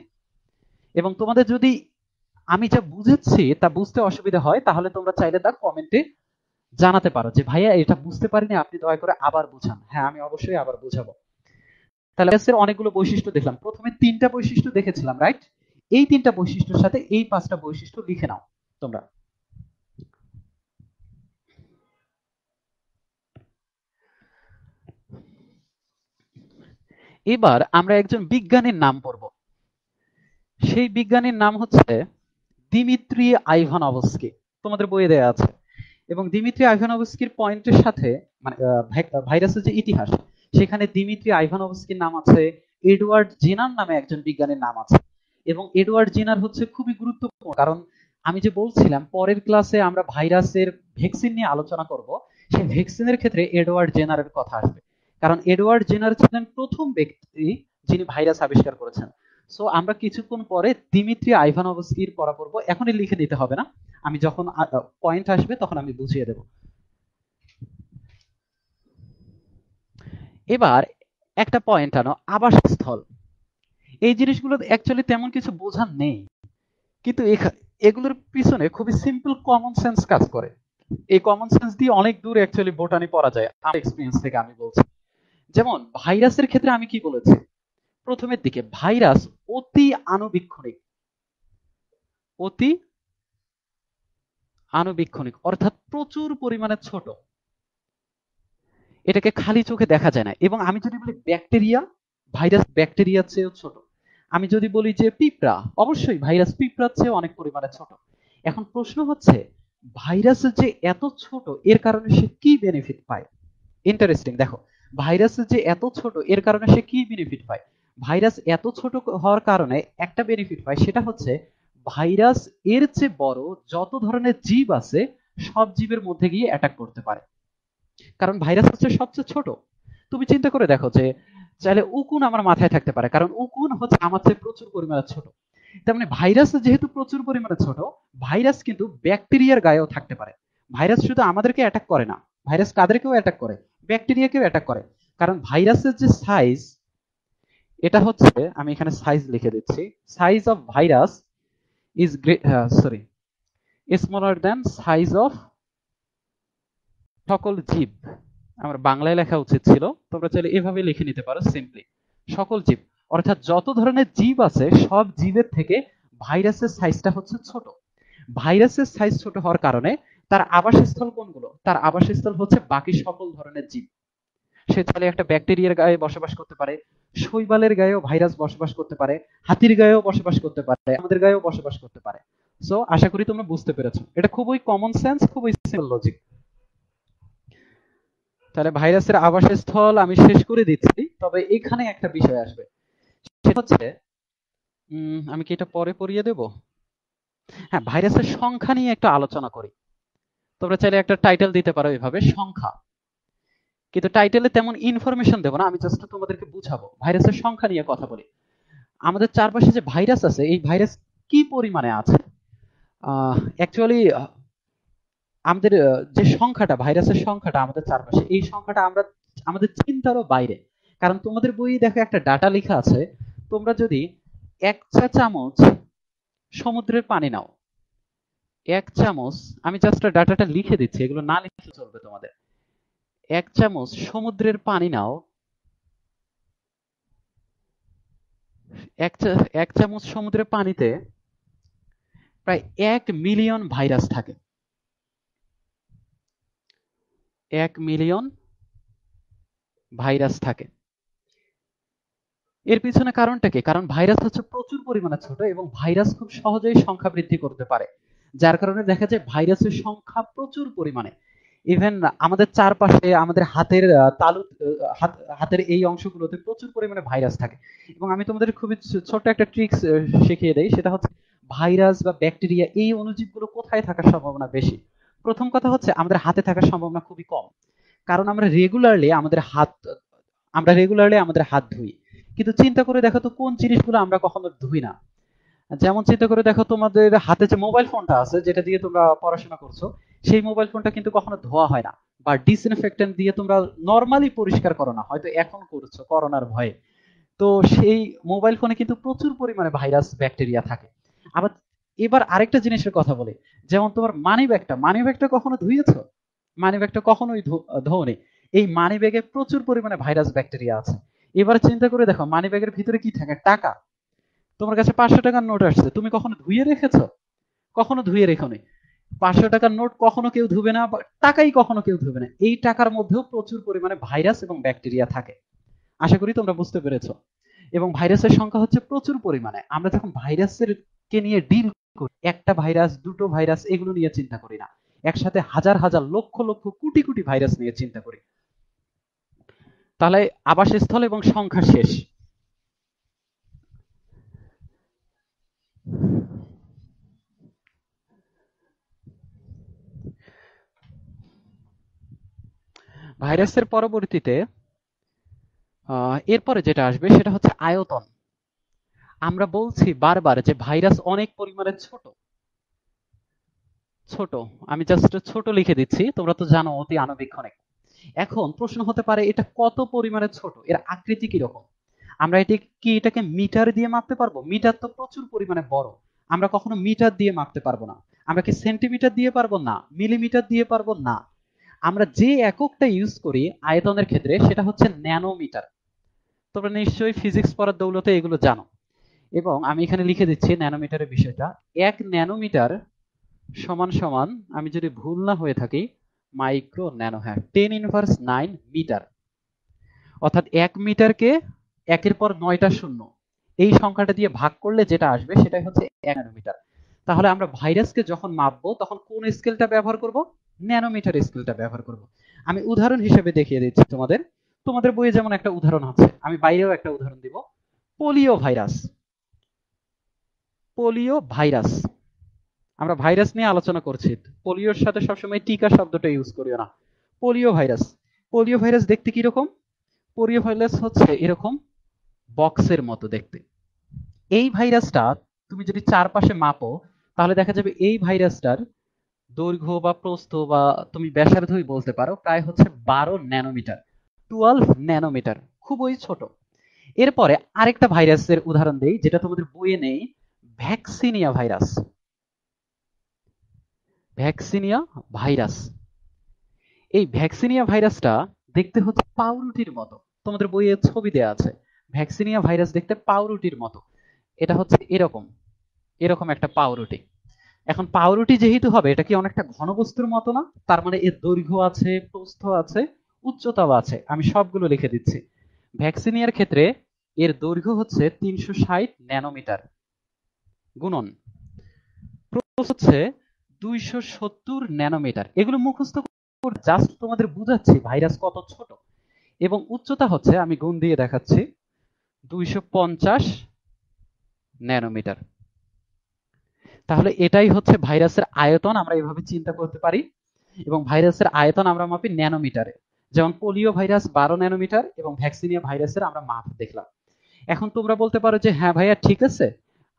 এবং তোমাদের যদি আমি যা বুঝেছি তা বুঝতে অসুবিধা হয় তাহলে তোমরা চাইলে তা কমেন্টে জানাতে পারো যে ভাইয়া এটা বুঝতে পারিনি, আপনি দয়া করে আবার বুঝান। হ্যাঁ, আমি অবশ্যই আবার বুঝাবো। তাহলে ভাইরাসের অনেকগুলো বৈশিষ্ট্য দেখলাম, প্রথমে 3টা বৈশিষ্ট্য দেখেছিলাম, রাইট? এই 3টা বৈশিষ্ট্যের সাথে এই 5টা বৈশিষ্ট্য লিখে নাও তোমরা। এবার আমরা একজন বিজ্ঞানীর নাম পড়ব। সেই বিজ্ঞানীর নাম হচ্ছে দিমিত্রি আইভানোভস্কি। তোমাদের বইয়ে দেয়া আছে। এবং দিমিত্রি আইভানোভস্কির পয়েন্টের সাথে, মানে ভাইরাসের যে ইতিহাস, সেখানে দিমিত্রি আইভানোভস্কির নাম আছে, এডওয়ার্ড জেনার নামে একজন বিজ্ঞানীর নাম আছে। এবং এডওয়ার্ড জেনার হচ্ছে খুবই গুরুত্বপূর্ণ, কারণ আমি যে বলছিলাম পরের ক্লাসে আমরা ভাইরাসের ভ্যাকসিন নিয়ে আলোচনা করব, সেই ভ্যাকসিনের ক্ষেত্রে এডওয়ার্ড জেনারের কথা আসবে। কারণ এডওয়ার্ড জেনার ছিলেন প্রথম ব্যক্তি যিনি ভাইরাস আবিষ্কার করেছেন। সো আমরা কিছুক্ষণ পরে দিমিত্রি আইভানোভস্কির পড়া পড়বো, এখনই লিখে নিতে হবে না, আমি যখন পয়েন্ট আসবে তখন আমি বুঝিয়ে দেব। এবার একটা পয়েন্ট আনো, আবাসস্থল। এই জিনিসগুলো অ্যাকচুয়ালি তেমন কিছু বোঝার নেই, কিন্তু এগুলোর পিছনে খুবই সিম্পল কমন সেন্স কাজ করে। এই কমন সেন্স দিয়ে অনেক দূর অ্যাকচুয়ালি বোটানি পড়া যায়, আমার এক্সপিরিয়েন্স থেকে আমি বলছি। যেমন ভাইরাসের ক্ষেত্রে আমি কি বলেছি প্রথমের দিকে, ভাইরাস অতি আণুবীক্ষণিক। অতি আণুবীক্ষণিক অর্থাৎ প্রচুর পরিমাণে ছোট, এটাকে খালি চোখে দেখা যায় না। এবং আমি যদি বলি ব্যাকটেরিয়া, ভাইরাস ব্যাকটেরিয়ার চেয়েও ছোট। আমি যদি বলি যে পিঁপড়া, অবশ্যই ভাইরাস পিঁপড়ার চেয়ে অনেক পরিমাণে ছোট। এখন প্রশ্ন হচ্ছে ভাইরাস যে এত ছোট এর কারণে সে কি বেনিফিট পায়? ইন্টারেস্টিং, দেখো, ভাইরাস যে এত ছোট এর কারণে সে কি বেনিফিট পায়? ভাইরাস এত ছোট হওয়ার কারণে একটা বেনিফিট পায়, সেটা হচ্ছে ভাইরাস এর চেয়ে বড় যত ধরনের জীব আছে সব জীবের মধ্যে গিয়ে অ্যাটাক করতে পারে, কারণ ভাইরাস হচ্ছে সবচেয়ে ছোট। তুমি চিন্তা করে দেখো যে চাইলে উকুন আমার মাথায় থাকতে পারে, কারণ উকুন হচ্ছে আমার চেয়ে প্রচুর পরিমাণে ছোট। তার মানে ভাইরাস যেহেতু প্রচুর পরিমাণে ছোট, ভাইরাস কিন্তু ব্যাকটেরিয়ার গায়েও থাকতে পারে। ভাইরাস শুধু আমাদেরকে অ্যাটাক করে না, ভাইরাস কাদেরকেও অ্যাটাক করে, ব্যাকটেরিয়াকেও অ্যাটাক করে। কারণ ভাইরাসের যে সাইজ, এটা হচ্ছে, আমি এখানে সাইজ লিখে দিচ্ছি, size of virus is sorry smaller than size of সকল জীব। আমার বাংলায় লেখা উচিত ছিল, তোমরা চাইলে এভাবে লিখে নিতে পারো সিম্পলি, সকল জীব। অর্থাৎ যত ধরনের জীব আছে সব জীবের থেকে ভাইরাসের সাইজটা হচ্ছে ছোট। ভাইরাসের সাইজ ছোট হওয়ার কারণে তার আবাসস্থল কোনগুলো? তার আবাসস্থল হচ্ছে বাকি সকল ধরনের জীব। সে চাইলে একটা ব্যাকটেরিয়ার গায়ে বসবাস করতে পারে, শৈবালের গায়েও ভাইরাস বসবাস করতে পারে, হাতির গায়েও বসবাস করতে পারে, আমাদের গায়েও বসবাস করতে পারে। সো আশা করি তোমরা বুঝতে পেরেছো, এটা খুবই কমন সেন্স, খুবই সিম্পল লজিক। তাহলে ভাইরাসের আবাসস্থল আমি শেষ করে দিচ্ছি, তবে এখানে একটা বিষয় আসবে, সেটা হচ্ছে আমি কি এটা পরে পড়িয়ে দেব? হ্যাঁ, ভাইরাসের সংখ্যা নিয়ে একটু আলোচনা করি। তোমরা চাইলে একটা টাইটেল দিতে পারো এভাবে, সংখ্যা। কিন্তু টাইটেলে তেমন ইনফরমেশন দেবো না, আমি জাস্ট তোমাদেরকে বুঝাবো, ভাইরাসের সংখ্যা নিয়ে কথা বলি। আমাদের চারপাশে যে ভাইরাস আছে, এই ভাইরাস কি পরিমাণে আছে? অ্যাকচুয়ালি আমাদের যে সংখ্যাটা, ভাইরাসের সংখ্যাটা আমাদের চারপাশে, এই সংখ্যাটা আমরা আমাদের চিন্তারও বাইরে। কারণ তোমাদের বইয়ে দেখো একটা ডাটা লেখা আছে, তোমরা যদি 1 চা চামচ সমুদ্রের পানি নাও, 1 চামচ, আমি জাস্ট ডাটাটা লিখে দিচ্ছি, এগুলো না লিখে চলবে তোমাদের। 1 চামচ সমুদ্রের পানি নাও, 1 চামচ সমুদ্রের পানিতে প্রায় 1 মিলিয়ন ভাইরাস থাকে। 1 মিলিয়ন ভাইরাস থাকে। এর পিছনে কারণটা কি? কারণ ভাইরাস হচ্ছে প্রচুর পরিমাণে ছোট এবং ভাইরাস খুব সহজেই সংখ্যা বৃদ্ধি করতে পারে, যার কারণে দেখা যায় ভাইরাসের সংখ্যা প্রচুর পরিমাণে। ইভেন আমাদের চারপাশে, আমাদের হাতের তালু, হাতের এই অংশগুলোতে প্রচুর পরিমাণে ভাইরাস থাকে। এবং আমি তোমাদের খুবই ছোট্ট একটা ট্রিক্স শিখিয়ে দেই, সেটা হচ্ছে ভাইরাস বা ব্যাকটেরিয়া এই অণুজীবগুলো কোথায় থাকার সম্ভাবনা বেশি? প্রথম কথা হচ্ছে আমাদের হাতে থাকার সম্ভাবনা খুবই কম, কারণ আমরা রেগুলারলি আমাদের হাত ধুই। কিন্তু চিন্তা করে দেখো তো কোন জিনিসগুলো আমরা কখনো ধুই না। যেমন চিন্তা করে দেখো, তোমাদের হাতে যে মোবাইল ফোনটা আছে, যেটা দিয়ে তোমরা পড়াশোনা করছো, সেই মোবাইল ফোনটা কিন্তু কখনো ধোয়া হয় না, বা ডিসইনফেক্টেন্ট দিয়ে তোমরা নরমালি পরিষ্কার করো না, হয়তো এখন করছো করোনার ভয়ে। তো সেই মোবাইল ফোনে কিন্তু প্রচুর পরিমাণে ভাইরাস ব্যাকটেরিয়া থাকে। আবার এবার আরেকটা জিনিসের কথা বলি, যেমন তোমার মানি ব্যাগটা কখনো ধুয়েছো? মানি ব্যাগটা কখনোই ধোনি। এই মানি ব্যাগে প্রচুর পরিমাণে ভাইরাস ব্যাকটেরিয়া আছে। এবার চিন্তা করে দেখো, মানি ব্যাগের ভিতরে কি থাকে? টাকা। তোমার কাছে 500 টাকার নোট আসছে, তুমি কখনো ধুয়ে রেখেছো? কখনো ধুয়ে রেখোনি। 500 টাকার নোট কখনো কেউ ধুবে না, বা টাকাই কখনো কেউ ধুবে না। এই টাকার মধ্যেও প্রচুর পরিমাণে ভাইরাস এবং ব্যাকটেরিয়া থাকে। আশা করি তোমরা বুঝতে পেরেছো। এবং ভাইরাসের সংখ্যা হচ্ছে প্রচুর পরিমাণে। আমরা যখন ভাইরাসের কে নিয়ে ডিল করি, একটা ভাইরাস, দুটো ভাইরাস এগুলো নিয়ে চিন্তা করি না, একসাথে হাজার হাজার লক্ষ লক্ষ কোটি কোটি ভাইরাস নিয়ে চিন্তা করি। তাহলে আবাসস্থল এবং সংখ্যা শেষ। ভাইরাসের পরবর্তীতে এরপরে যেটা আসবে সেটা হচ্ছে আয়তন। আমরা বলছি বারবার যে ভাইরাস অনেক পরিমাণে ছোট। ছোট, আমি জাস্ট ছোট লিখে দিচ্ছি, তোমরা তো জানো অতি আণুবীক্ষণিক। এখন প্রশ্ন হতে পারে এটা কত পরিমাণে ছোট, এর আকৃতি কিরকম? আমরা এটাকে মিটার দিয়ে মাপতে পারবো? মিটার তো প্রচুর পরিমাণে বড়, আমরা কখনো মিটার দিয়ে মাপতে পারবো না। আমরা কি সেন্টিমিটার দিয়ে পারবো? না। মিলিমিটার দিয়ে পারবো? না। আমরা যে এককটা ইউজ করি আয়তনের ক্ষেত্রে সেটা হচ্ছে ন্যানোমিটার। তোমরা নিশ্চয়ই ফিজিক্স পড়ার দৌলতে এগুলো জানো। এবং আমি এখানে লিখে দিচ্ছি ন্যানোমিটারের বিষয়টা। 1 ন্যানোমিটার সমান সমান, আমি যদি ভুল না হয়ে থাকি, মাইক্রো ন্যানো, হ্যাঁ, 10⁻৯ মিটার। অর্থাৎ 1 মিটারকে 1-এর পর 9টা শূন্য, এই সংখ্যাটা দিয়ে ভাগ করলে যেটা আসবে সেটাই হচ্ছে 1 ন্যানোমিটার। তাহলে আমরা ভাইরাসকে যখন মাপবো তখন কোন স্কেলটা ব্যবহার করব? ন্যানোমিটার স্কেলটা ব্যবহার করব। আমি উদাহরণ হিসেবে দেখিয়ে দিচ্ছি তোমাদের। তোমাদের বইয়ে যেমন একটা উদাহরণ আছে, আমি বাইরেও একটা উদাহরণ দিব। Polio virus. Polio virus. আমরা ভাইরাস নিয়ে আলোচনা করছি, পোলিওর সাথে সবসময় টিকা শব্দটা ইউজ করিও না। Polio virus. পোলিও ভাইরাস দেখতে কিরকম? পোলিও ভাইরাস হচ্ছে এরকম বক্সের মতো দেখতে। এই ভাইরাসটা তুমি যদি চারপাশে মাপো, তাহলে দেখা যাবে এই ভাইরাসটার দৈর্ঘ্য বা প্রস্থ বা তুমি ব্যাসার্ধই বলতে পারো, প্রায় হচ্ছে 12 ন্যানোমিটার, 12 ন্যানোমিটার, খুবই ছোট। এরপরে আরেকটা ভাইরাসের উদাহরণ দেই, যেটা তোমাদের বইয়ে নেই, ভ্যাকসিনিয়া ভাইরাস। Vaccinia virus. এই ভ্যাকসিনিয়া ভাইরাসটা দেখতে হচ্ছে পাউরুটির মতো। তোমাদের বইয়ে ছবি দেয়া আছে। ভ্যাকসিনিয়া ভাইরাস দেখতে পাউরুটির মতো। এটা হচ্ছে এরকম, এরকম একটা পাউরুটি। এখন পাউরুটি যেহেতু হবে, এটা কি অনেকটা ঘনবস্তুর মতো না? তার মানে এর দৈর্ঘ্য আছে, প্রস্থ আছে, উচ্চতাও আছে। আমি সবগুলো লিখে দিচ্ছি। ভ্যাকসিনিয়ার ক্ষেত্রে এর দৈর্ঘ্য হচ্ছে 360 ন্যানোমিটার, গুণন প্রস্থ হচ্ছে 270 ন্যানোমিটার। এগুলো মুখস্থ করে জাস্ট তোমাদের বুঝাচ্ছি ভাইরাস কত ছোট। এবং উচ্চতা হচ্ছে, আমি গুণ দিয়ে দেখাচ্ছি, 250 ন্যানোমিটার। তাহলে এটাই হচ্ছে ভাইরাসের আয়তন, আমরা এভাবে চিন্তা করতে পারি। এবং ভাইরাসের আয়তন আমরা মাপি ন্যানোমিটারে। যেমন পোলিও ভাইরাস 12 ন্যানোমিটার এবং ভ্যাকসিনিয়া ভাইরাসের আমরা মাপ দেখলাম। এখন তোমরা বলতে পারো যে হ্যাঁ ভাইয়া ঠিক আছে,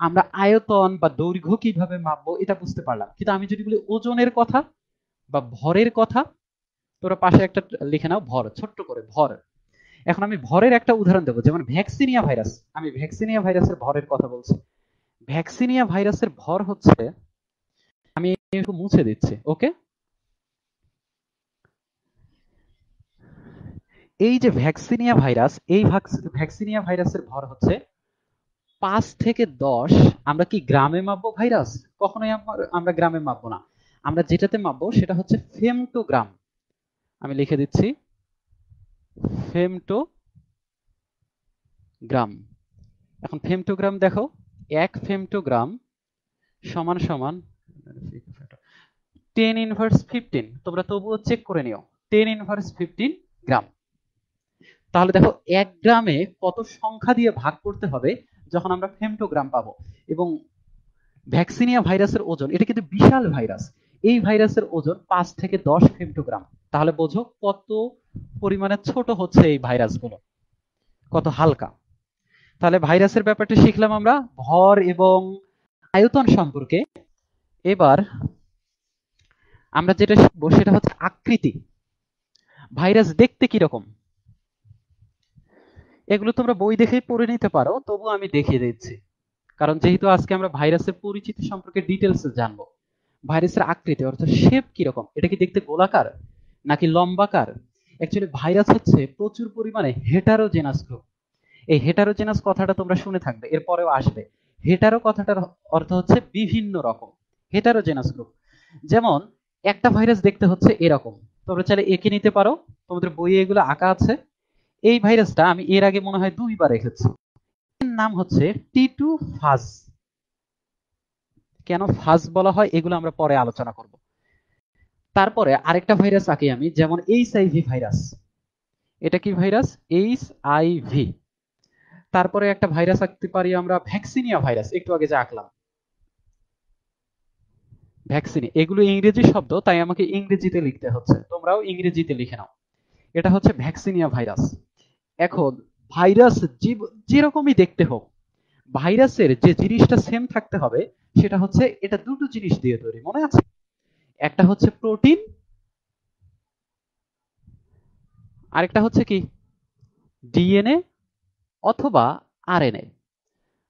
আমরা আয়তন বা দৈর্ঘ্য কিভাবে মাপবো এটা বুঝতে পারলাম, কিন্তু আমি যদি বলি ওজনের কথা বা ভরের কথা, তোমরা পাশে একটা লিখে নাও, ভর, ছোট্ট করে ভর। এখন আমি ভরের একটা উদাহরণ দেবো, যেমন ভ্যাকসিনিয়া ভাইরাস। আমি ভ্যাকসিনিয়া ভাইরাসের ভরের কথা বলছি। ভ্যাকসিনিয়া ভাইরাসের ভর হচ্ছে, আমি একটু মুছে দিচ্ছি, ওকে। এই যে ভ্যাকসিনিয়া ভাইরাস, এই ভ্যাকসিনিয়া ভাইরাসের ভর হচ্ছে 5 থেকে 10। আমরা কি গ্রামে মাপবো ভাইরাস? কখনোই আমরা গ্রামে মাপবো না। আমরা যেটাতে মাপবো সেটা হচ্ছে ফেমটোগ্রাম। আমি লিখে দিচ্ছি, ফেমটোগ্রাম। এখন ফেমটোগ্রাম দেখো, 1 ফেমটোগ্রাম সমান সমান 10^15। তোমরা তবুও চেক করে নিও, 10^15 গ্রাম। তাহলে দেখো 1 গ্রামে কত সংখ্যা দিয়ে ভাগ করতে হবে যখন আমরা ফেমটোগ্রাম পাবো। এবং ভ্যাকসিনিয়া ভাইরাসের ওজন, এটা কিন্তু বিশাল ভাইরাস। এই ভাইরাসের ওজন 5 থেকে 10 ফেমটোগ্রাম। তাহলে বোঝো কত পরিমাণে ছোট হচ্ছে এই ভাইরাসগুলো, কত হালকা। তাহলে ভাইরাসের ব্যাপারটা শিখলাম আমরা, ভর এবং আয়তন সম্পর্কে। এবার আমরা যেটা শিখবো সেটা হচ্ছে আকৃতি। ভাইরাস দেখতে কিরকম, এগুলো তোমরা বই দেখেই পড়ে নিতে পারো, তবু আমি দেখিয়ে দিচ্ছি। কারণ যেহেতু আজকে আমরা ভাইরাসের পরিচিতি সম্পর্কে ডিটেলস জানবো। ভাইরাসের আকৃতি অর্থাৎ শেপ কিরকম, এটা কি দেখতে গোলাকার নাকি লম্বাকার? অ্যাকচুয়ালি ভাইরাস হচ্ছে প্রচুর পরিমাণে হেটারোজেনাস গ্রুপ। এই হেটারোজেনাস কথাটা তোমরা শুনে থাকবে, এরপরেও আসবে। হেটারো কথাটার অর্থ হচ্ছে বিভিন্ন রকম, হেটারোজেনাস গ্রুপ। যেমন একটা ভাইরাস দেখতে হচ্ছে এরকম, তোমরা চাইলে এঁকে নিতে পারো, তোমাদের বইয়ে এগুলো আঁকা আছে। এই ভাইরাসটা আমি এর আগে মনে হয় 2বার রেখেছি। এর নাম হচ্ছে টি2 ফাজ। কেন ফাজ বলা হয় এগুলো আমরা পরে আলোচনা করব। তারপরে আরেকটা ভাইরাস আঁকি আমি, যেমন এইচআইভি ভাইরাস। এটা কি ভাইরাস? এইচআইভি। তারপরে একটা ভাইরাস আঁকতে পারি আমরা ভ্যাকসিনিয়া ভাইরাস, একটু আগে যে আঁকলাম ভ্যাকসিনি। এগুলো ইংরেজি শব্দ, তাই আমাকে ইংরেজিতে লিখতে হচ্ছে, তোমরাও ইংরেজিতে লিখে নাও। এটা হচ্ছে ভ্যাকসিনিয়া ভাইরাস। এখন ভাইরাস যেরকমই দেখতে হোক, ভাইরাসের যে জিনিসটা সেম থাকতে হবে সেটা হচ্ছে, এটা দুটো জিনিস দিয়ে তৈরি, মনে আছে? একটা হচ্ছে প্রোটিন, আরেকটা হচ্ছে কি ডিএনএ অথবা আরএনএ।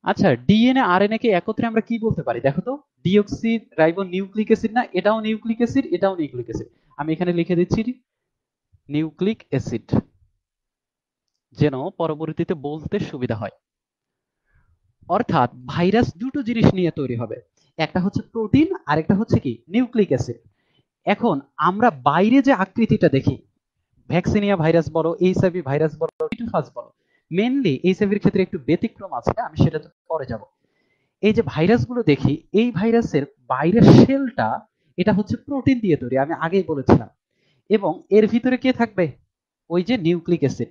আচ্ছা, ডিএনএ আরএনএ কে একত্রে আমরা কি বলতে পারি দেখো তো? ডিঅক্সি রাইবো নিউক্লিক অ্যাসিড না? এটাও নিউক্লিক অ্যাসিড, এটাও নিউক্লিক অ্যাসিড। আমি এখানে লিখে দিচ্ছি নিউক্লিক অ্যাসিড, যেন পরবর্তীতে বলতে সুবিধা হয়। অর্থাৎ ভাইরাস দুটো জিনিস নিয়ে তৈরি হবে, একটা হচ্ছে প্রোটিন, আরেকটা হচ্ছে কি নিউক্লিক অ্যাসিড। এখন আমরা বাইরে যে আকৃতিটা দেখি, ভ্যাকসিনিয়া ভাইরাস বলো, এইচআইভি ভাইরাস বলো, টিটুফাস বলো, মেনলি এইচআইভির ক্ষেত্রে একটু ব্যতিক্রম আছে, আমি সেটা পরে যাব। এই যে ভাইরাসগুলো দেখি, এই ভাইরাসের বাইরের শেলটা, এটা হচ্ছে প্রোটিন দিয়ে তৈরি, আমি আগেই বলেছিলাম। এবং এর ভিতরে কে থাকবে? ওই যে নিউক্লিক অ্যাসিড।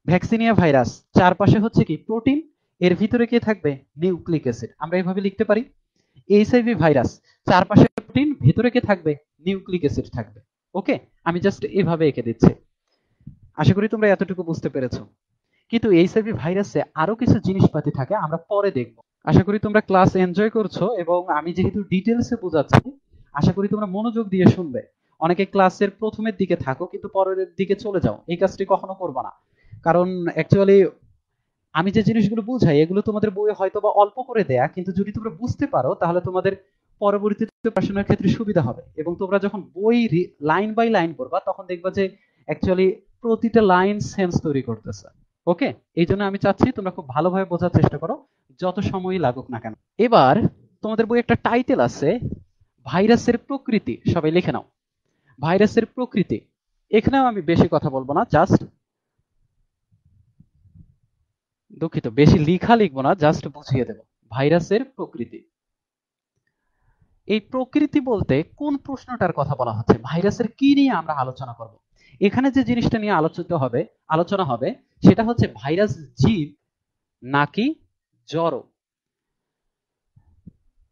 ভ্যাকসিনিয়া ভাইরাস চারপাশে হচ্ছে কি প্রোটিন, এর ভিতরে কি থাকবে? Nucleic acid. আমরা এভাবে লিখতে পারি এইচআইভি ভাইরাস, চারপাশে প্রোটিন, ভিতরে কি থাকবে? নিউক্লিক অ্যাসিড থাকবে। ওকে, আমি জাস্ট এভাবে এঁকে দিচ্ছি। আশা করি তোমরা এতটুকু বুঝতে পেরেছো। কিন্তু এইচআইভি ভাইরাসে আরো কিছু জিনিসপাতি থাকে, আমরা পরে দেখব। আশা করি তোমরা ক্লাস এনজয় করছো, এবং আমি যেহেতু ডিটেলসে বোঝাচ্ছি, আশা করি তোমরা মনোযোগ দিয়ে শুনবে। অনেকে ক্লাসের প্রথমের দিকে থাকো কিন্তু পরের দিকে চলে যাও, এই কাজটি কখনো করবা না। কারণ অ্যাকচুয়ালি আমি যে জিনিসগুলো বুঝাই এগুলো তোমাদের বইয়ে হয়তো বা অল্প করে দেয়া, কিন্তু যদি তোমরা বুঝতে পারো তাহলে তোমাদের পরবর্তীতে পড়াশোনার ক্ষেত্রে সুবিধা হবে। এবং তোমরা যখন বই লাইন বাই লাইন পড়বা তখন দেখবা যে অ্যাকচুয়ালি প্রতিটা লাইন সেন্স তৈরি করতেছে। ওকে, এই জন্য আমি চাচ্ছি তোমরা খুব ভালোভাবে বোঝার চেষ্টা করো, যত সময়ই লাগুক না কেন। এবার তোমাদের বই একটা টাইটেল আছে, ভাইরাসের প্রকৃতি। সবাই লিখে নাও, ভাইরাসের প্রকৃতি। এখানেও আমি বেশি কথা বলবো না, জাস্ট দুঃখিত বেশি লিখা লিখবো না, জাস্ট বুঝিয়ে দেব। ভাইরাসের প্রকৃতি। এই প্রকৃতি বলতে কোন প্রশ্নটার কথা বলা হচ্ছে? ভাইরাসের কি নিয়ে আমরা আলোচনা করব? এখানে যে জিনিসটা নিয়ে আলোচনা হবে সেটা হচ্ছে ভাইরাস জীব নাকি জড়।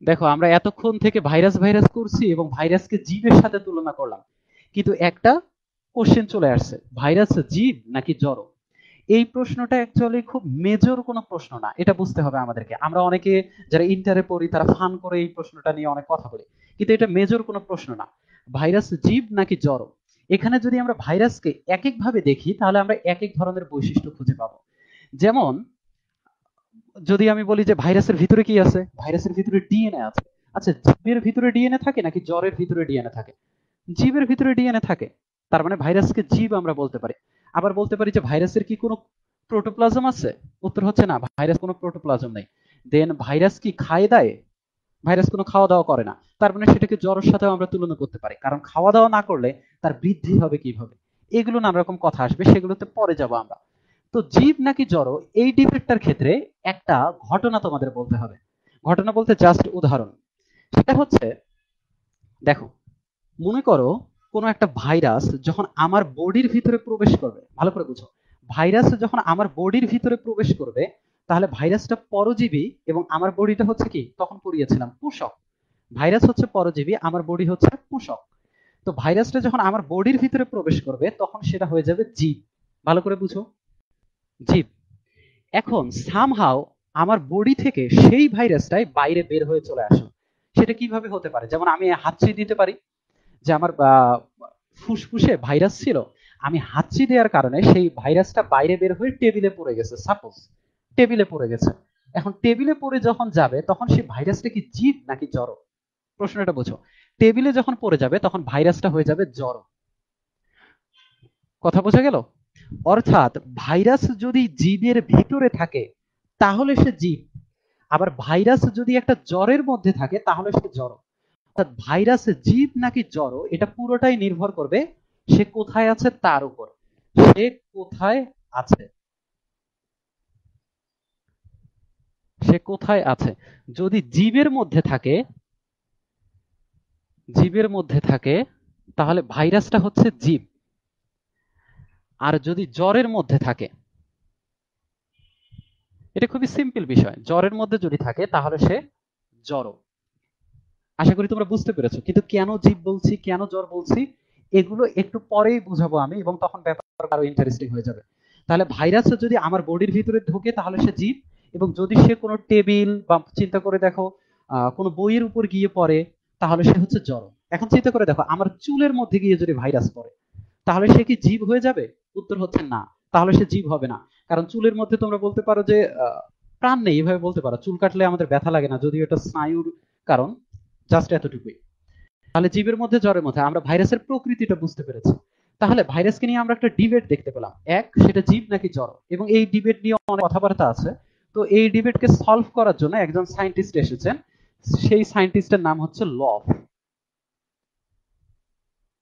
দেখো আমরা এতক্ষণ থেকে ভাইরাস ভাইরাস করছি এবং ভাইরাসকে জীবের সাথে তুলনা করলাম, কিন্তু একটা কোশ্চেন চলে আসছে, ভাইরাস জীব নাকি জড়? এই প্রশ্নটা অ্যাকচুয়ালি খুব মেজর কোনো প্রশ্ন না, এটা বুঝতে হবে আমাদেরকে। আমরা অনেকে যারা ইন্টারে পড়ি তারা ফান করে এই প্রশ্নটা নিয়ে অনেক কথা বলি, কিন্তু এটা মেজর কোনো প্রশ্ন না। ভাইরাস জীব নাকি জড়, এখানে যদি আমরা ভাইরাসকে এক এক ভাবে দেখি তাহলে আমরা এক এক ধরনের বৈশিষ্ট্য খুঁজে পাবো। যেমন যদি আমি বলি যে ভাইরাসের ভিতরে কি আছে, ভাইরাসের ভিতরে ডিএনএ আছে। আচ্ছা, জীবের ভিতরে ডিএনএ থাকে নাকি জ্বরের ভিতরে ডিএনএ থাকে? জীবের ভিতরে ডিএনএ থাকে, তার মানে ভাইরাসকে জীব আমরা বলতে পারি। আবার বলতে পারি যে ভাইরাসের কি কোনো প্রোটোপ্লাজম আছে? উত্তর হচ্ছে না, ভাইরাস কোনো প্রোটোপ্লাজম নেই। দেন ভাইরাস কি খায় দায়? ভাইরাস কোনো খাওয়া দাওয়া করে না, তার মানে সেটাকে জ্বরের সাথেও আমরা তুলনা করতে পারি, কারণ খাওয়া দাওয়া না করলে তার বৃদ্ধি হবে কিভাবে? এগুলো নানা রকম কথা আসবে, সেগুলোতে পরে যাব আমরা। তো জীব নাকি জড়, এই ডিবেটটার ক্ষেত্রে একটা ঘটনা তোমাদের বলতে হবে। ঘটনা বলতে জাস্ট উদাহরণ, সেটা হচ্ছে দেখো, মনে করো কোনো একটা ভাইরাস যখন আমার বডির ভিতরে প্রবেশ করবে, ভালো করে বুঝো, ভাইরাস যখন আমার বডির ভিতরে প্রবেশ করবে তাহলে ভাইরাসটা পরজীবী এবং আমার বডিটা হচ্ছে কি, তখন পড়িয়েছিলাম পোষক। ভাইরাস হচ্ছে পরজীবী, আমার বডি হচ্ছে পোষক। তো ভাইরাসটা যখন আমার বডির ভিতরে প্রবেশ করবে তখন সেটা হয়ে যাবে জীব। ভালো করে বুঝো, জীব। এখন সামহাও আমার বডি থেকে সেই ভাইরাসটাই বাইরে বের হয়ে চলে আসে। সেটা কিভাবে হতে পারে? যেমন আমি হাঁচি দিতে পারি, যে আমার ফুসফুসে ভাইরাস ছিল, আমি হাঁচি দেওয়ার কারণে সেই ভাইরাসটা বাইরে বের হয়ে টেবিলে পড়ে গেছে, সাপোজ টেবিলে পড়ে গেছে। এখন টেবিলে পড়ে যখন যাবে তখন সেই ভাইরাসটা কি জীব নাকি জড়? প্রশ্নটা বোঝো। টেবিলে যখন পড়ে যাবে তখন ভাইরাসটা হয়ে যাবে জড়। কথা বোঝা গেল? অর্থাৎ ভাইরাস যদি জীবের ভিতরে থাকে তাহলে সে জীব, আবার ভাইরাস যদি একটা জ্বরের মধ্যে থাকে তাহলে সে জড়। অর্থাৎ ভাইরাস জীব নাকি জড় এটা পুরোটাই নির্ভর করবে সে কোথায় আছে তার উপর। সে কোথায় আছে, সে কোথায় আছে। যদি জীবের মধ্যে থাকে, জীবের মধ্যে থাকে তাহলে ভাইরাসটা হচ্ছে জীব। আর যদি জ্বরের মধ্যে থাকে, এটা খুবই সিম্পল বিষয়, জ্বরের মধ্যে যদি থাকে তাহলে সে জড়। আশা করি তোমরা বুঝতে পেরেছো। কিন্তু কেন জীব বলছি, কেন জ্বর বলছি, এগুলো একটু পরেই বুঝাবো আমি, এবং তখন ব্যাপার আরো ইন্টারেস্টিং হয়ে যাবে। তাহলে ভাইরাস যদি আমার বডির ভিতরে ঢোকে তাহলে সে জীব, এবং যদি সে কোনো টেবিল বা চিন্তা করে দেখো কোনো বইয়ের উপর গিয়ে পড়ে তাহলে সে হচ্ছে জড়। এখন চিন্তা করে দেখো আমার চুলের মধ্যে গিয়ে যদি ভাইরাস পড়ে তাহলে সে কি জীব হয়ে যাবে? উত্তর হচ্ছে না, তাহলে সে জীব হবে না। কারণ চুলের মধ্যে তোমরা বলতে পারো যে প্রাণ নেই, এভাবে বলতে পারো, চুল কাটলে আমাদের ব্যথা লাগে না, যদিও এটা স্নায়ুর কারণ, জাস্ট এতটুকুই। তাহলে জীবের মধ্যে জ্বরের মধ্যে আমরা ভাইরাসের প্রকৃতিটা বুঝতে পেরেছি। তাহলে ভাইরাসকে নিয়ে আমরা একটা ডিবেট দেখতে পেলাম, এক সেটা জীব নাকি জড়, এবং এই ডিবেট নিয়ে অনেক কথাবার্তা আছে। তো এই ডিবেটকে সলভ করার জন্য একজন সায়েন্টিস্ট এসেছেন, সেই সায়েন্টিস্টের নাম হচ্ছে লফ,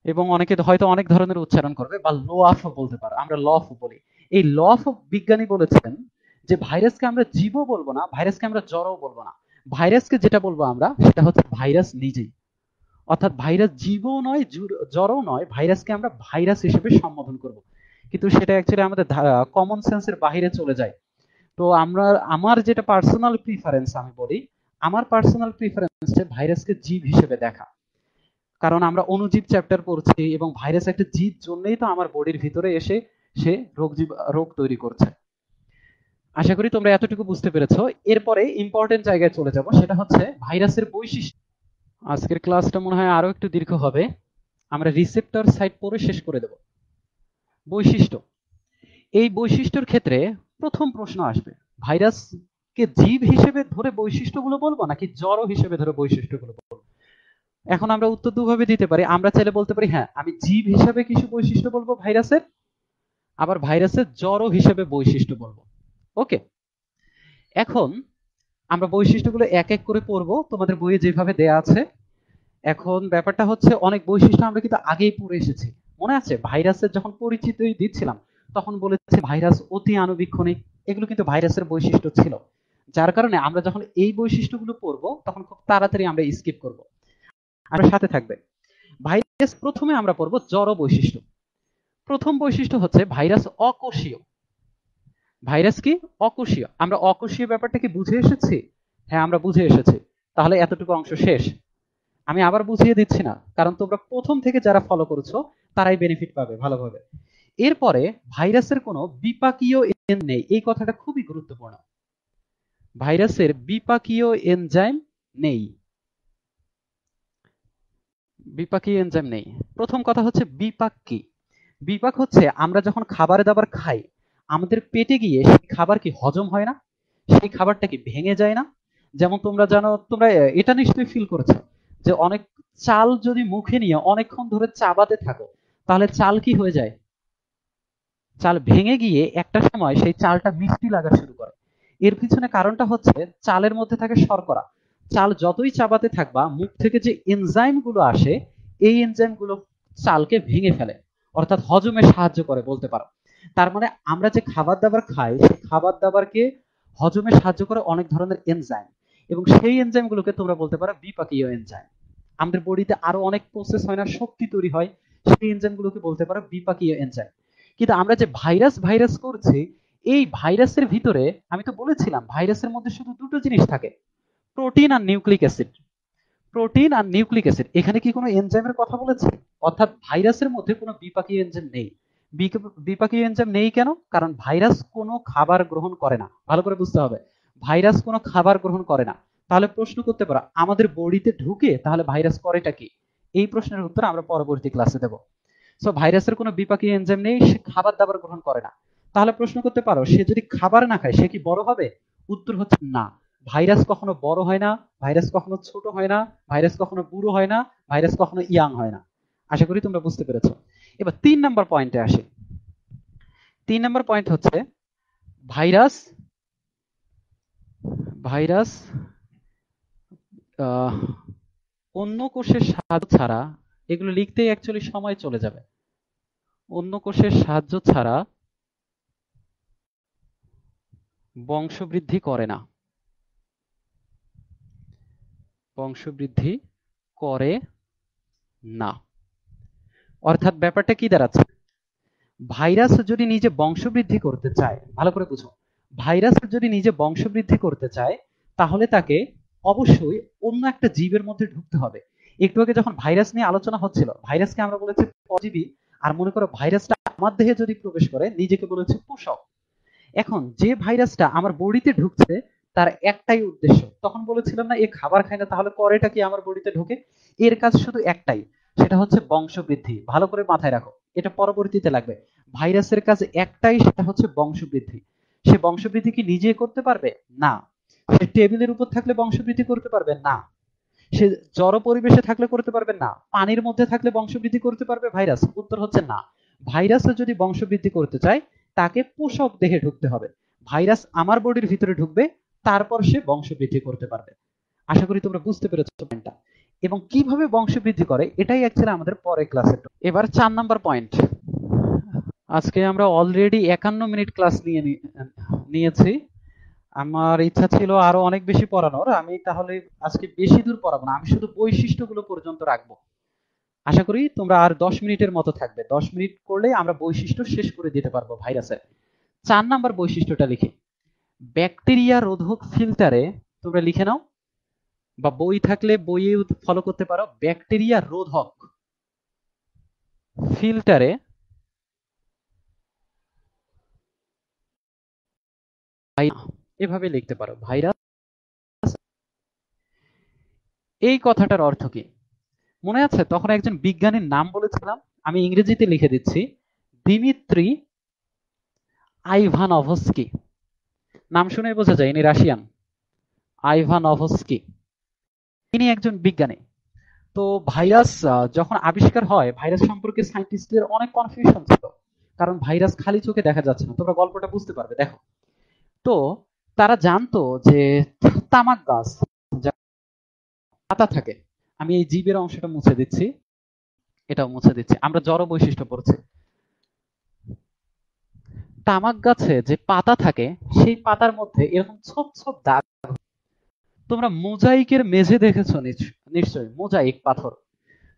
এবং অনেকে হয়তো অনেক ধরনের উচ্চারণ করবে, বা লোয়াফ বলতে পারো, আমরা লফ বলি। এই লফ বিজ্ঞানী বলেছেন যে ভাইরাসকে আমরা জীবও বলবো না, ভাইরাসকে আমরা জড়ও বলবো না, ভাইরাসকে যেটা বলবো আমরা সেটা হচ্ছে ভাইরাস নিজেই। অর্থাৎ ভাইরাস জীবও নয় জড়ও নয়, ভাইরাসকে আমরা ভাইরাস হিসেবে সম্বোধন করব। কিন্তু সেটা অ্যাকচুয়ালি আমাদের কমন সেন্সের বাইরে চলে যায়। তো আমার যেটা পার্সোনাল প্রিফারেন্স আমি বলি, আমার পার্সোনাল প্রিফারেন্স ভাইরাসকে জীব হিসেবে দেখা। কারণ আমরা অণুজীব চ্যাপ্টার পড়ছি এবং ভাইরাস একটা জীব জন্যই তো আমার বডির ভিতরে এসে সে রোগ তৈরি করছে। আশা করি তোমরা এতটুকু বুঝতে পেরেছো। এরপরে ইম্পর্টেন্ট জায়গায় চলে যাব, সেটা হচ্ছে ভাইরাসের বৈশিষ্ট্য। আজকের ক্লাসটা মনে হয় আরো একটু দীর্ঘ হবে, আমরা রিসেপ্টর সাইট পড়ে শেষ করে দেব। বৈশিষ্ট্য, এই বৈশিষ্ট্যের ক্ষেত্রে প্রথম প্রশ্ন আসবে, ভাইরাসকে জীব হিসেবে ধরে বৈশিষ্ট্যগুলো বলবো নাকি জড় হিসেবে ধরে বৈশিষ্ট্যগুলো বলবো? এখন আমরা উত্তর দুভাবে দিতে পারি। আমরা চাইলে বলতে পারি হ্যাঁ আমি জীব হিসেবে কিছু বৈশিষ্ট্য বলবো ভাইরাসের, আবার ভাইরাসের জড় হিসেবে বৈশিষ্ট্য বলবো। ওকে, এখন আমরা বৈশিষ্ট্যগুলো এক এক করে পড়বো, তোমাদের বইয়ে যেভাবে দেয়া আছে। এখন ব্যাপারটা হচ্ছে অনেক বৈশিষ্ট্য আমরা কিন্তু আগেই পড়ে এসেছি। মনে আছে ভাইরাসের যখন পরিচিতি দিচ্ছিলাম তখন বলেছে ভাইরাস অতি আণুবীক্ষণিক, এগুলো কিন্তু ভাইরাসের বৈশিষ্ট্য ছিল। যার কারণে আমরা যখন এই বৈশিষ্ট্যগুলো পড়বো তখন খুব তাড়াতাড়ি আমরা স্কিপ করব। আমরা সাথে থাকবে। ভাইরাস প্রথমে আমরা পড়বো জড় বৈশিষ্ট্য। প্রথম বৈশিষ্ট্য হচ্ছে ভাইরাস অকোষীয়। ভাইরাস কি? অকোষীয়। আমরা অকোষীয় ব্যাপারটা কি বুঝে এসেছি? হ্যাঁ আমরা বুঝে এসেছি। তাহলে এতটুকু অংশ শেষ। আমি আবার বুঝিয়ে দিচ্ছি না, কারণ তোমরা প্রথম থেকে যারা ফলো করেছো তারাই বেনিফিট পাবে ভালোভাবে। এরপরে ভাইরাসের কোনো বিপাকীয় এনজাইম নেই, এই কথাটা খুবই গুরুত্বপূর্ণ। ভাইরাসের বিপাকীয় এনজাইম নেই। বিপাকীয় এনজাইম নেই। প্রথম কথা হচ্ছে বিপাক কি? বিপাক হচ্ছে আমরা যখন খাবার দাবার খাই, আমাদের পেটে গিয়ে সেই খাবার কি হজম হয় না? সেই খাবারটা কি ভেঙে যায় না? যেমন তোমরা জানো, তোমরা এটা নিশ্চয়ই ফিল করেছো যে অনেক চাল যদি মুখে নিয়ে অনেকক্ষণ ধরে চাবাতে থাকো, তাহলে চাল কি হয়ে যায়? চাল ভেঙে গিয়ে একটা সময় সেই চালটা মিষ্টি লাগা শুরু করে। এর পিছনে কারণটা হচ্ছে চালের মধ্যে থাকে শর্করা। চাল যতই চাবাতে থাকবা, মুখ থেকে যে এনজাইম গুলো আসে, এই এনজাইম গুলো চালকে ভেঙে ফেলে, অর্থাৎ হজমে সাহায্য করে বলতে পারো। তার মানে আমরা যে খাবার দাবার খাই, সেই খাবার দাবারকে হজমে সাহায্য করে অনেক ধরনের এনজাইম, এবং সেই এনজাইম গুলোকে তোমরা বলতে পারো বিপাকীয় এনজাইম। আমাদের বডিতে আরো অনেক প্রসেস হয় না, শক্তি তৈরি হয়, সেই এনজাইম গুলোকে বলতে পারো বিপাকীয় এনজাইম। কিন্তু আমরা যে ভাইরাস ভাইরাস করছি, এই ভাইরাসের ভিতরে আমি তো বলেছিলাম ভাইরাসের মধ্যে শুধু দুটো জিনিস থাকে, প্রোটিন আর নিউক্লিক অ্যাসিড। প্রোটিন আর নিউক্লিক অ্যাসিড, এখানে কি কোনো এনজাইমের কথা বলেছে? অর্থাৎ ভাইরাসের মধ্যে কোনো বিপাকীয় এনজাইম নেই। বিপাকীয় এনজাইম নেই কেন? কারণ ভাইরাস কোনো খাবার গ্রহণ করে না। ভালো করে বুঝতে হবে, ভাইরাস কোনো খাবার গ্রহণ করে না। তাহলে প্রশ্ন করতে পারো আমাদের বডিতে ঢুকে তাহলে ভাইরাস করেটা কি? এই প্রশ্নের উত্তর আমরা পরবর্তী ক্লাসে দেব। সো ভাইরাসের কোনো বিপাকীয় এনজাইম নেই, সে খাবার দাবার গ্রহণ করে না। তাহলে প্রশ্ন করতে পারো সে যদি খাবার না খায় সে কি বড় হবে? উত্তর হচ্ছে না। ভাইরাস কখনো বড় হয় না, ভাইরাস কখনো ছোট হয় না, ভাইরাস কখনো বুড়ো হয় না, ভাইরাস কখনো ইয়াং হয় না। আশা করি তোমরা বুঝতে পেরেছো। এবার 3 নম্বর পয়েন্টে আসি। 3 নম্বর পয়েন্ট হচ্ছে ভাইরাস ভাইরাস অন্য কোষের সাহায্য ছাড়া, এগুলো লিখতেই অ্যাকচুয়ালি সময় চলে যাবে। অন্য কোষের সাহায্য ছাড়া বংশবৃদ্ধি করে না। বংশবৃদ্ধি করে না। অর্থাৎ ব্যাপারটা কি দাঁড়াচ্ছে? ভাইরাস যদি নিজে বংশবৃদ্ধি করতে চায়, ভালো করে বুঝো, ভাইরাস যদি নিজে বংশবৃদ্ধি করতে চায় তাহলে তাকে অবশ্যই অন্য একটা জীবের মধ্যে ঢুকতে হবে। একটু আগে যখন ভাইরাস নিয়ে আলোচনা হচ্ছিল, ভাইরাসকে আমরা বলেছি পরজীবী, আর মনে করো ভাইরাসটা আমার দেহে যদি প্রবেশ করে নিজেকে বলেছে পোষক। এখন যে ভাইরাসটা আমার বডিতে ঢুকছে তার একটাই উদ্দেশ্য, তখন বলেছিলাম না এ খাবার খায় না, তাহলে করেটা কি আমার বডিতে ঢুকে? এর কাজ শুধু একটাই, সেটা হচ্ছে বংশবৃদ্ধি। ভালো করে মাথায় রাখো, এটা পরবর্তীতে লাগবে। ভাইরাসের কাজ একটাই, সেটা হচ্ছে বংশবৃদ্ধি। সে বংশবৃদ্ধি কি নিজে করতে পারবে? না। সে টেবিলের উপর থাকলে বংশবৃদ্ধি করতে পারবে? না। সে জড় পরিবেশে থাকলে করতে পারবে? না। পানির মধ্যে থাকলে বংশবৃদ্ধি করতে পারবে ভাইরাস? উত্তর হচ্ছে না। ভাইরাস যদি বংশবৃদ্ধি করতে চায় তাকে পোষক দেহে ঢুকতে হবে। ভাইরাস আমার বডির ভিতরে ঢুকবে, তারপর সে বংশবৃদ্ধি করতে পারবে। আশা করি তোমরা বুঝতে পেরেছো পয়েন্টটা। এবং কিভাবে বংশবৃদ্ধি করে এটাই অ্যাকচুয়ালি আমাদের পরের ক্লাসে। এবার 4 নম্বর পয়েন্ট। আজকে আমরা অলরেডি 51 মিনিট ক্লাস নিয়েছি। আমার ইচ্ছা ছিল আরো অনেক বেশি পড়ানোর, আমি তাহলে আজকে বেশি দূর পড়াবো না, আমি শুধু বৈশিষ্ট্যগুলো পর্যন্ত রাখবো। আশা করি তোমরা আর 10 মিনিটের মতো থাকবে, 10 মিনিট করলে আমরা বৈশিষ্ট্য শেষ করে দিতে পারবো ভাইরাসের। 4 নম্বর বৈশিষ্ট্যটা লিখি, ব্যাকটেরিয়া রোধক ফিল্টারে তোমরা লিখে নাও, বা বই থাকলে বইয়ে ফলো করতে পারো। ব্যাকটেরিয়া রোধক ফিল্টারে এভাবে লিখতে পারো, ভাইরাস। এই কথাটার অর্থ কি মনে আছে? তখন একজন বিজ্ঞানীর নাম বলেছিলাম, আমি ইংরেজিতে লিখে দিচ্ছি, দিমিত্রি আইভানোভস্কি। নাম শুনে বোঝা যায় ইনি রাশিয়ান। আইভানোভস্কি, তিনি একজন বিজ্ঞানী। তো ভাইরাস যখন আবিষ্কার হয়, ভাইরাস সম্পর্কে সায়েন্টিস্টদের অনেক কনফিউশন ছিল, কারণ ভাইরাস খালি চোখে দেখা যাচ্ছে না। তোমরা গল্পটা বুঝতে পারবে, দেখো। তো তারা জানতো যে তামাক গাছ যার পাতা থাকে, আমি এই জীবের অংশটা মুছে দিচ্ছি, এটাও মুছে দিচ্ছি, আমরা জড় বৈশিষ্ট্য পড়ছি। তামাক গাছে যে পাতা থাকে, সেই পাতার মধ্যে এরকম ছোপ ছোপ দাগ। তোমরা মোজাইকের মেঝে দেখেছো নিশ্চয়ই, মোজাইক পাথর।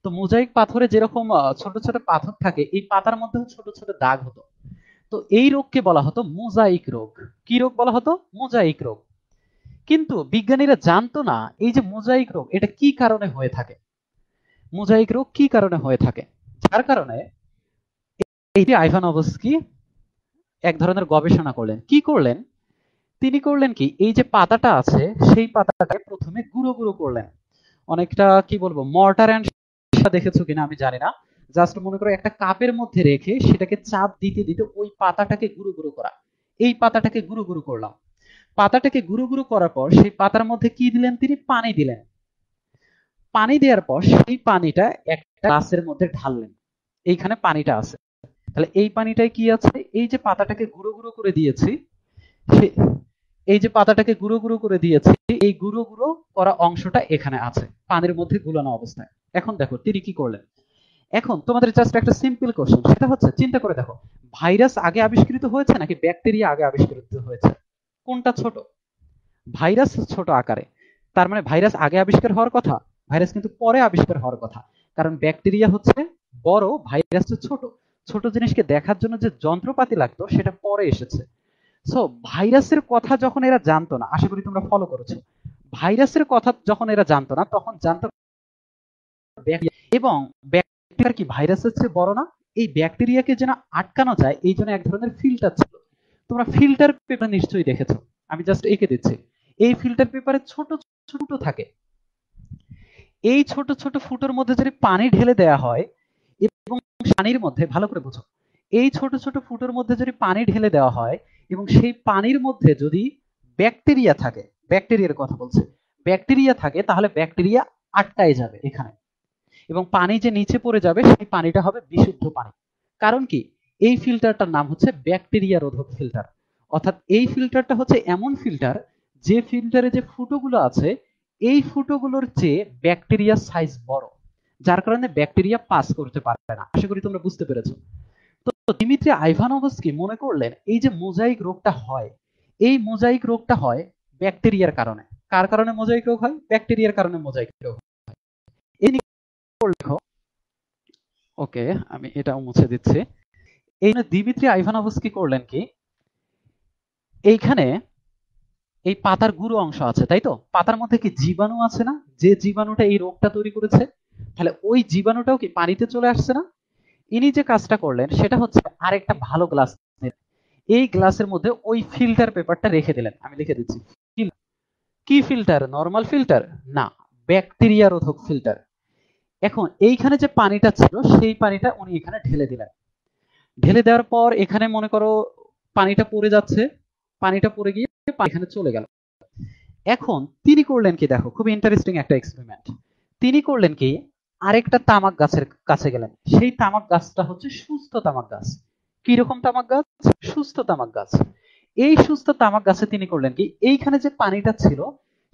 তো মোজাইক পাথরে যেরকম ছোট ছোট পাথর থাকে, এই পাতার মধ্যেও ছোট ছোট দাগ হতো। তো এই রোগকে বলা হতো মোজাইক রোগ। কি রোগ বলা হতো? মোজাইক রোগ। কিন্তু বিজ্ঞানীরা জানতো না এই যে মোজাইক রোগ এটা কি কারণে হয়ে থাকে। মোজাইক রোগ কি কারণে হয়ে থাকে, যার কারণে এই যে আইভানোভস্কি এক ধরনের গবেষণা করলেন। কি করলেন? তিনি করলেন কি, এই যে পাতাটা আছে সেই পাতাটাকে প্রথমে গুঁড়ো গুঁড়ো করলেন। অনেকটা কি বলবো, মর্টার অ্যান্ড দেখেছো কিনা আমি জানি না। জাস্ট মনে করো একটা কাপের মধ্যে রেখে সেটাকে চাপ দিতে দিতে ওই পাতাটাকে গুঁড়ো গুঁড়ো করা। এই পাতাটাকে গুঁড়ো গুঁড়ো করলাম। পাতাটাকে গুঁড়ো গুঁড়ো করার পর সেই পাতার মধ্যে কি দিলেন? তিনি পানি দিলেন। পানি দেওয়ার পর সেই পানিটা একটা গ্লাসের মধ্যে ঢাললেন। এইখানে পানিটা আছে, তাহলে এই পানিটায় কি আছে? এই যে পাতাটাকে গুঁড়ো গুঁড়ো করে দিয়েছি, এই যে পাতাটাকে গুঁড়ো গুঁড়ো করে দিয়েছি, এই গুঁড়ো গুঁড়ো করা অংশটা এখানে আছে পানির মধ্যে গুলানো অবস্থায়। এখন দেখো তিনি কি করলেন। এখন তোমাদের জাস্ট একটা সিম্পল কোশ্চেন, সেটা হচ্ছে চিন্তা করে দেখো, ভাইরাস আগে আবিষ্কৃত হয়েছে নাকি ব্যাকটেরিয়া আগে আবিষ্কৃত হয়েছে? কোনটা ছোট? ভাইরাস ছোট আকারে, তার মানে ভাইরাস আগে আবিষ্কার হওয়ার কথা, ভাইরাস কিন্তু পরে আবিষ্কার হওয়ার কথা। কারণ ব্যাকটেরিয়া হচ্ছে বড়, ভাইরাস ছোট। ছোট জিনিসকে দেখার জন্য যে যন্ত্রপাতি লাগতো সেটা পরে এসেছে। সো ভাইরাসের কথা যখন এরা জানতো না, আশা করি তোমরা ফলো করেছো, ভাইরাসের কথা যখন এরা জানতো না, তখন জানতো এবং ব্যাকটেরিয়া কি ভাইরাসের চেয়ে বড় না? এই ব্যাকটেরিয়াকে যেন আটকানো যায় এই জন্য এক ধরনের ফিল্টার ছিল। তোমরা ফিল্টার পেপার নিশ্চয়ই দেখেছো, আমি জাস্ট এঁকে দিচ্ছি। এই ফিল্টার পেপারে ছোট ছোট থাকে, এই ছোট ছোট ফুটোর মধ্যে যদি পানি ঢেলে দেওয়া হয় এবং পানির মধ্যে, ভালো করে বুঝো, এই ছোট ছোট ফুটোর মধ্যে যদি পানি ঢেলে দেওয়া হয় এবং সেই পানির মধ্যে যদি ব্যাকটেরিয়া থাকে, ব্যাকটেরিয়ার কথা বলছে, ব্যাকটেরিয়া থাকে, তাহলে ব্যাকটেরিয়া আটকায় যাবে এখানে, এবং পানি যে নিচে পড়ে যাবে সেই পানিটা হবে বিশুদ্ধ পানি। কারণ কি, এই ফিল্টারটার নাম হচ্ছে ব্যাকটেরিয়া রোধক ফিল্টার। অর্থাৎ এই ফিল্টারটা হচ্ছে এমন ফিল্টার, যে ফিল্টারে যে ফুটোগুলো আছে এই ফুটোগুলোর চেয়ে ব্যাকটেরিয়ার সাইজ বড়, যার কারণে ব্যাকটেরিয়া পাস করতে পারবে না। আশা করি তোমরা বুঝতে পেরেছো। তো দিমিত্রি আইভানোভস্কি মনে করলেন এই যে মোজাইক রোগটা হয়, এই মোজাইক রোগটা হয় ব্যাকটেরিয়ার কারণে। কার কারণে মোজাইক রোগ হয়? ব্যাকটেরিয়ার কারণে মোজাইক রোগ হয়। এই লেখো, ওকে, আমি এটাও মুছে দিচ্ছি। এই দিমিত্রি আইভানোভস্কি করলেন কি, এইখানে এই পাতার গুঁড়ো অংশ আছে, তাই তো? পাতার মধ্যে কি জীবাণু আছে না? যে জীবাণুটা এই রোগটা তৈরি করেছে, তাহলে ওই জীবাণুটাও কি পানিতে চলে আসছে না? ইনি যে কাজটা করলেন সেটা হচ্ছে আরেকটা ভালো গ্লাস, এই গ্লাসের মধ্যে ওই ফিল্টার পেপারটা রেখে দিলেন। আমি লিখে দিচ্ছি, কি ফিল্টার? নরমাল ফিল্টার না, ব্যাকটেরিয়া রোধক ফিল্টার। এখন এইখানে যে পানিটা ছিল সেই পানিটা উনি এখানে ঢেলে দিলেন। ঢেলে দেওয়ার পর এখানে মনে করো পানিটা পড়ে যাচ্ছে, পানিটা পড়ে গিয়ে এখানে চলে গেল। এখন তিনি করলেন কি, দেখো খুব ইন্টারেস্টিং একটা এক্সপেরিমেন্ট। তিনি করলেন কি, আরেকটা তামাক গাছের কাছে গেলেন। সেই তামাক গাছটা হচ্ছে সুস্থ তামাক গাছ। কি রকম তামাক গাছ? সুস্থ তামাক গাছ। এই সুস্থ তামাক গাছে তিনি করলেন কি, এইখানে যে পানিটা ছিল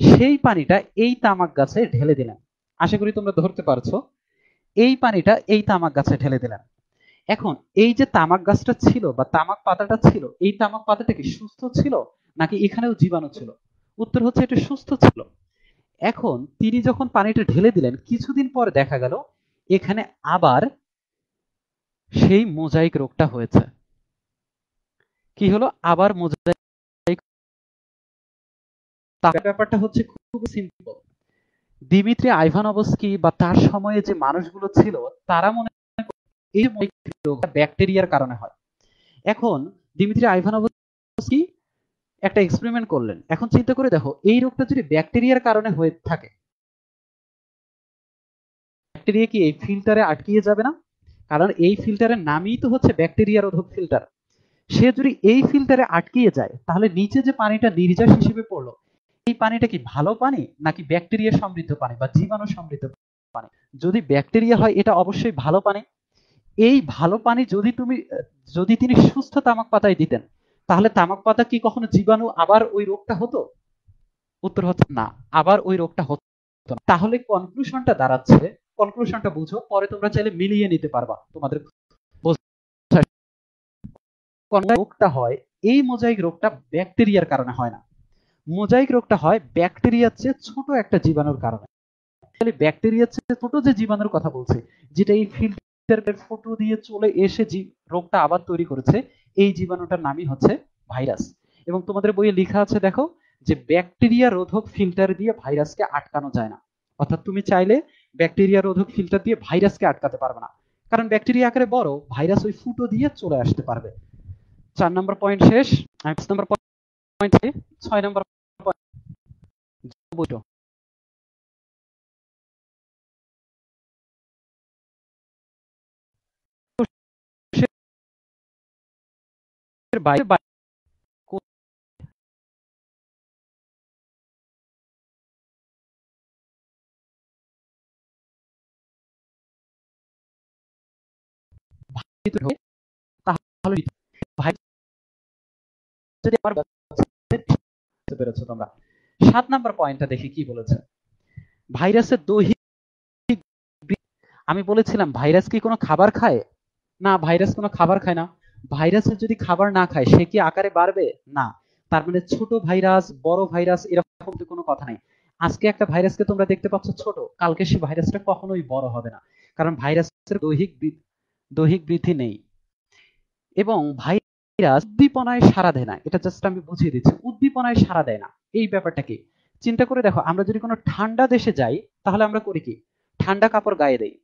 সেই পানিটা এই তামাক গাছে ঢেলে দিলেন। আশা করি তোমরা ধরতে পারছো, এই পানিটা এই তামাক গাছে ঢেলে দিলেন। এখন এই যে তামাক গাছটা ছিল বা তামাক পাতাটা ছিল, এই তামাক পাতাটা কি সুস্থ ছিল নাকি এখানেও জীবাণু ছিল? উত্তর হচ্ছে এটা সুস্থ ছিল। এখন তিনি যখন পানিটা ঢেলে দিলেন, কিছুদিন পর দেখা গেল এখানে আবার সেই মোজাইক রোগটা হয়েছে। কি হলো? আবার মোজাইক তার ব্যাপারটা হচ্ছে খুব সিম্পল। দিমিত্রি আইভানোভস্কি বা তার সময়ে যে মানুষগুলো ছিল তারা মনে এই রোগটা ব্যাকটেরিয়ার কারণে হয়। এখন দিমিত্রি আইভানোভস্কি একটা এক্সপেরিমেন্ট করলেন। এখন চিন্তা করে দেখো, এই রোগটা যদি ব্যাকটেরিয়ার কারণে হয়ে থাকে, ব্যাকটেরিয়া কি এই ফিল্টারে আটকিয়ে যাবে না? কারণ এই ফিল্টারের নামই তো হচ্ছে ব্যাকটেরিয়া রোধক ফিল্টার। সে যদি এই ফিল্টারে আটকিয়ে যায়, তাহলে নিচে যে পানিটা নির্যাস হিসেবে পড়লো, এই পানিটা কি ভালো পানি নাকি ব্যাকটেরিয়া সমৃদ্ধ পানি বা জীবাণু সমৃদ্ধ পানি? যদি ব্যাকটেরিয়া হয়, এটা অবশ্যই ভালো পানি। এই ভালো পানি যদি তিনি সুস্থ তামাক পাতায় দিতেন, তাহলে তামাক পাতা কি কখনো জীবাণু আবার ওই রোগটা হতো? উত্তর হচ্ছে না, আবার ওই রোগটা হতো না। তাহলে কনক্লুশনটা দাঁড়াচ্ছে, কনক্লুশনটা বুঝো, পরে তোমরা চাইলে মিলিয়ে নিতে পারবা তোমাদের রোগটা হয়, এই মোজাইক রোগটা ব্যাকটেরিয়ার কারণে হয় না। মোজাইক রোগটা হয় ব্যাকটেরিয়ার চেয়ে ছোট একটা জীবাণুর কারণে। ব্যাকটেরিয়ার চেয়ে ছোট যে জীবাণুর কথা বলছি, যেটা এই ফিল্টারের ফুটো দিয়ে চলে এসে যে রোগটা আবার তৈরি করেছে, এই জীবাণুটার নামই হচ্ছে ভাইরাস। এবং তোমাদের বইয়ে লেখা আছে দেখো, যে ব্যাকটেরিয়া রোধক ফিল্টার দিয়ে ভাইরাসকে আটকানো যায় না। অর্থাৎ তুমি চাইলে ব্যাকটেরিয়া রোধক ফিল্টার দিয়ে ভাইরাসকে আটকাতে পারবে না, কারণ ব্যাকটেরিয়া আকারে বড়, ভাইরাস ওই ফুটো দিয়ে চলে আসতে পারবে। 4 নম্বর পয়েন্ট শেষ। 5 নম্বর পয়েন্ট, 6 নম্বর পয়েন্ট, বাইরে তাহলে ভাই যদি আমার বুঝতে পেরেছো তোমরা। 7 নম্বর পয়েন্টটা দেখি কি বলেছে। ভাইরাসের দৈহিক, আমি বলেছিলাম ভাইরাস কি কোনো খাবার খায়? না, ভাইরাস কোনো খাবার খায় না। ভাইরাসের যদি খাবার না খায়, সে কি আকারে বাড়বে? না। তার মানে ছোট ভাইরাস, বড় ভাইরাস এরকম তো কোনো কথা নেই। আজকে একটা ভাইরাসকে তোমরা দেখতে পাচ্ছ ছোট, কালকে সেই ভাইরাসটা কখনোই বড় হবে না, কারণ ভাইরাসের দৈহিক বৃদ্ধি নেই। এবং ভাইরাস উদ্দীপনায় সাড়া দেয় না, এটা জাস্ট আমি বুঝিয়ে দিচ্ছি। উদ্দীপনায় সাড়া দেয় না, এই ব্যাপারটা কি? চিন্তা করে দেখো, আমরা যদি কোনো ঠান্ডা দেশে যাই, তাহলে আমরা করি কি? ঠান্ডা কাপড় গায়ে দেই।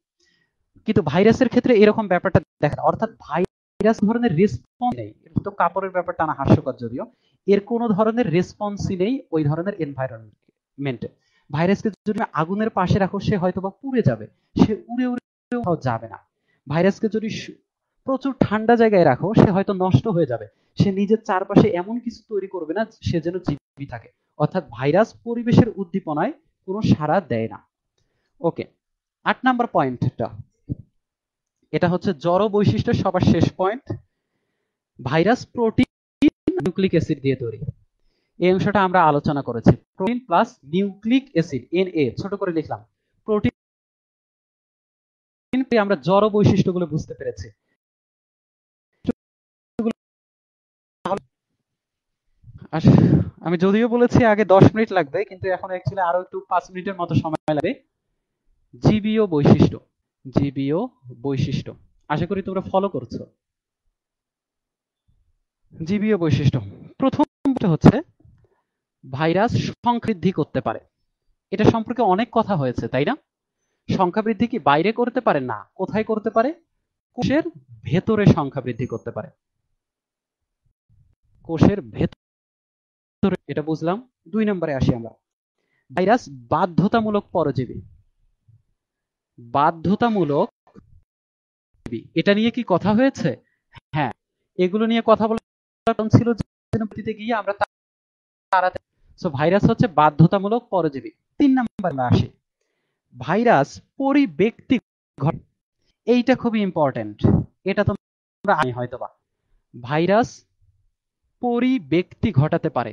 কিন্তু ভাইরাসের ক্ষেত্রে এরকম ব্যাপারটা দেখা না। অর্থাৎ ভাইরাস ধরনের রেসপন্স নেই। এটা তো কাপড়ের ব্যাপারটা না হাস্যকর যদিও, এর কোনো ধরনের রেসপন্সই নেই ওই ধরনের এনভায়রনমেন্টে। ভাইরাসকে যদি আগুনের পাশে রাখো, সে হয়তো বা পুড়ে যাবে, সে উড়ে উড়ে যাবে না। ভাইরাসকে যদি প্রচুর ঠান্ডা জায়গায় রাখো, সে হয়তো নষ্ট হয়ে যাবে, সে নিজের চারপাশে এমন কিছু তৈরি করবে না সে যেন জীবিত থাকে। অর্থাৎ ভাইরাস পরিবেশের উদ্দীপনায় কোনো সাড়া দেয় না। ওকে, 8 নাম্বার পয়েন্টটা, এটা হচ্ছে জড় বৈশিষ্ট্যের সবার শেষ point. Virus protein nucleic acid দিয়ে তৈরি। এই অংশটা আমরা আলোচনা করেছি। Protein plus nucleic acid, NA ছোট করে লিখলাম। প্রোটিন, আমরা জড় বৈশিষ্ট্যগুলো বুঝতে পেরেছি। আমি যদিও বলেছি আগে 10 মিনিট লাগবে, কিন্তু এখন অ্যাকচুয়ালি আরো একটু 5 মিনিটের মতো সময় লাগবে। জীবীয় বৈশিষ্ট্য, জীবীয় বৈশিষ্ট্য, আশা করি তোমরা ফলো করছো। জীবীয় বৈশিষ্ট্য, প্রথম হচ্ছে ভাইরাস সংখ্যা বৃদ্ধি করতে পারে। এটা সম্পর্কে অনেক কথা হয়েছে, তাই না? সংখ্যা বৃদ্ধি কি বাইরে করতে পারে? না। কোথায় করতে পারে? কোষের ভেতরে সংখ্যা বৃদ্ধি করতে পারে। কোষের ভেতরে, এটা বুঝলাম। 2 নম্বরে আসি আমরা। ভাইরাস বাধ্যতামূলক পরজীবী। বাধ্যতামূলক, এটা নিয়ে কি কথা হয়েছে? হ্যাঁ, এগুলো নিয়ে কথা বলার কারণ ছিল যে গিয়ে আমরা তাড়াতাড়ি, সো ভাইরাস হচ্ছে বাধ্যতামূলক পরজীবী। 3 নম্বরে আসি, ভাইরাস পরিব্যক্তি ঘটে। এইটা খুবই ইম্পর্টেন্ট, এটা তোমরা হয়তোবা। ভাইরাস পরিব্যক্তি ঘটাতে পারে।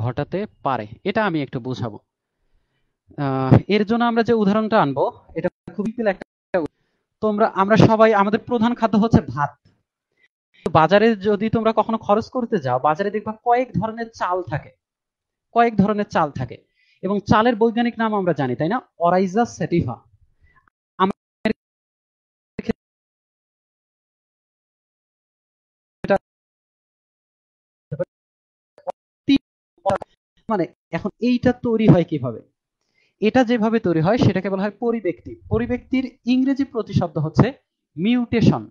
ঘটাতে পারে, এটা আমি একটু বুঝাবো। এর জন্য আমরা যে উদাহরণটা আনবো, এটা খুবই একটা, আমরা সবাই, আমাদের প্রধান খাদ্য হচ্ছে ভাত। বাজারে যদি তোমরা কখনো খরচ করতে যাও, বাজারে দেখবা কয়েক ধরনের চাল থাকে, কয়েক ধরনের চাল থাকে। এবং চালের বৈজ্ঞানিক নাম আমরা জানি, তাই না? অরাইজা স্যাটিভা। মানে এখন এইটা তৈরি হয় কিভাবে? এটা যেভাবে তৈরি হয় সেটাকে বলা হয় পরিব্যক্তি। পরিব্যক্তির ইংরেজি প্রতিশব্দ হচ্ছে মিউটেশন।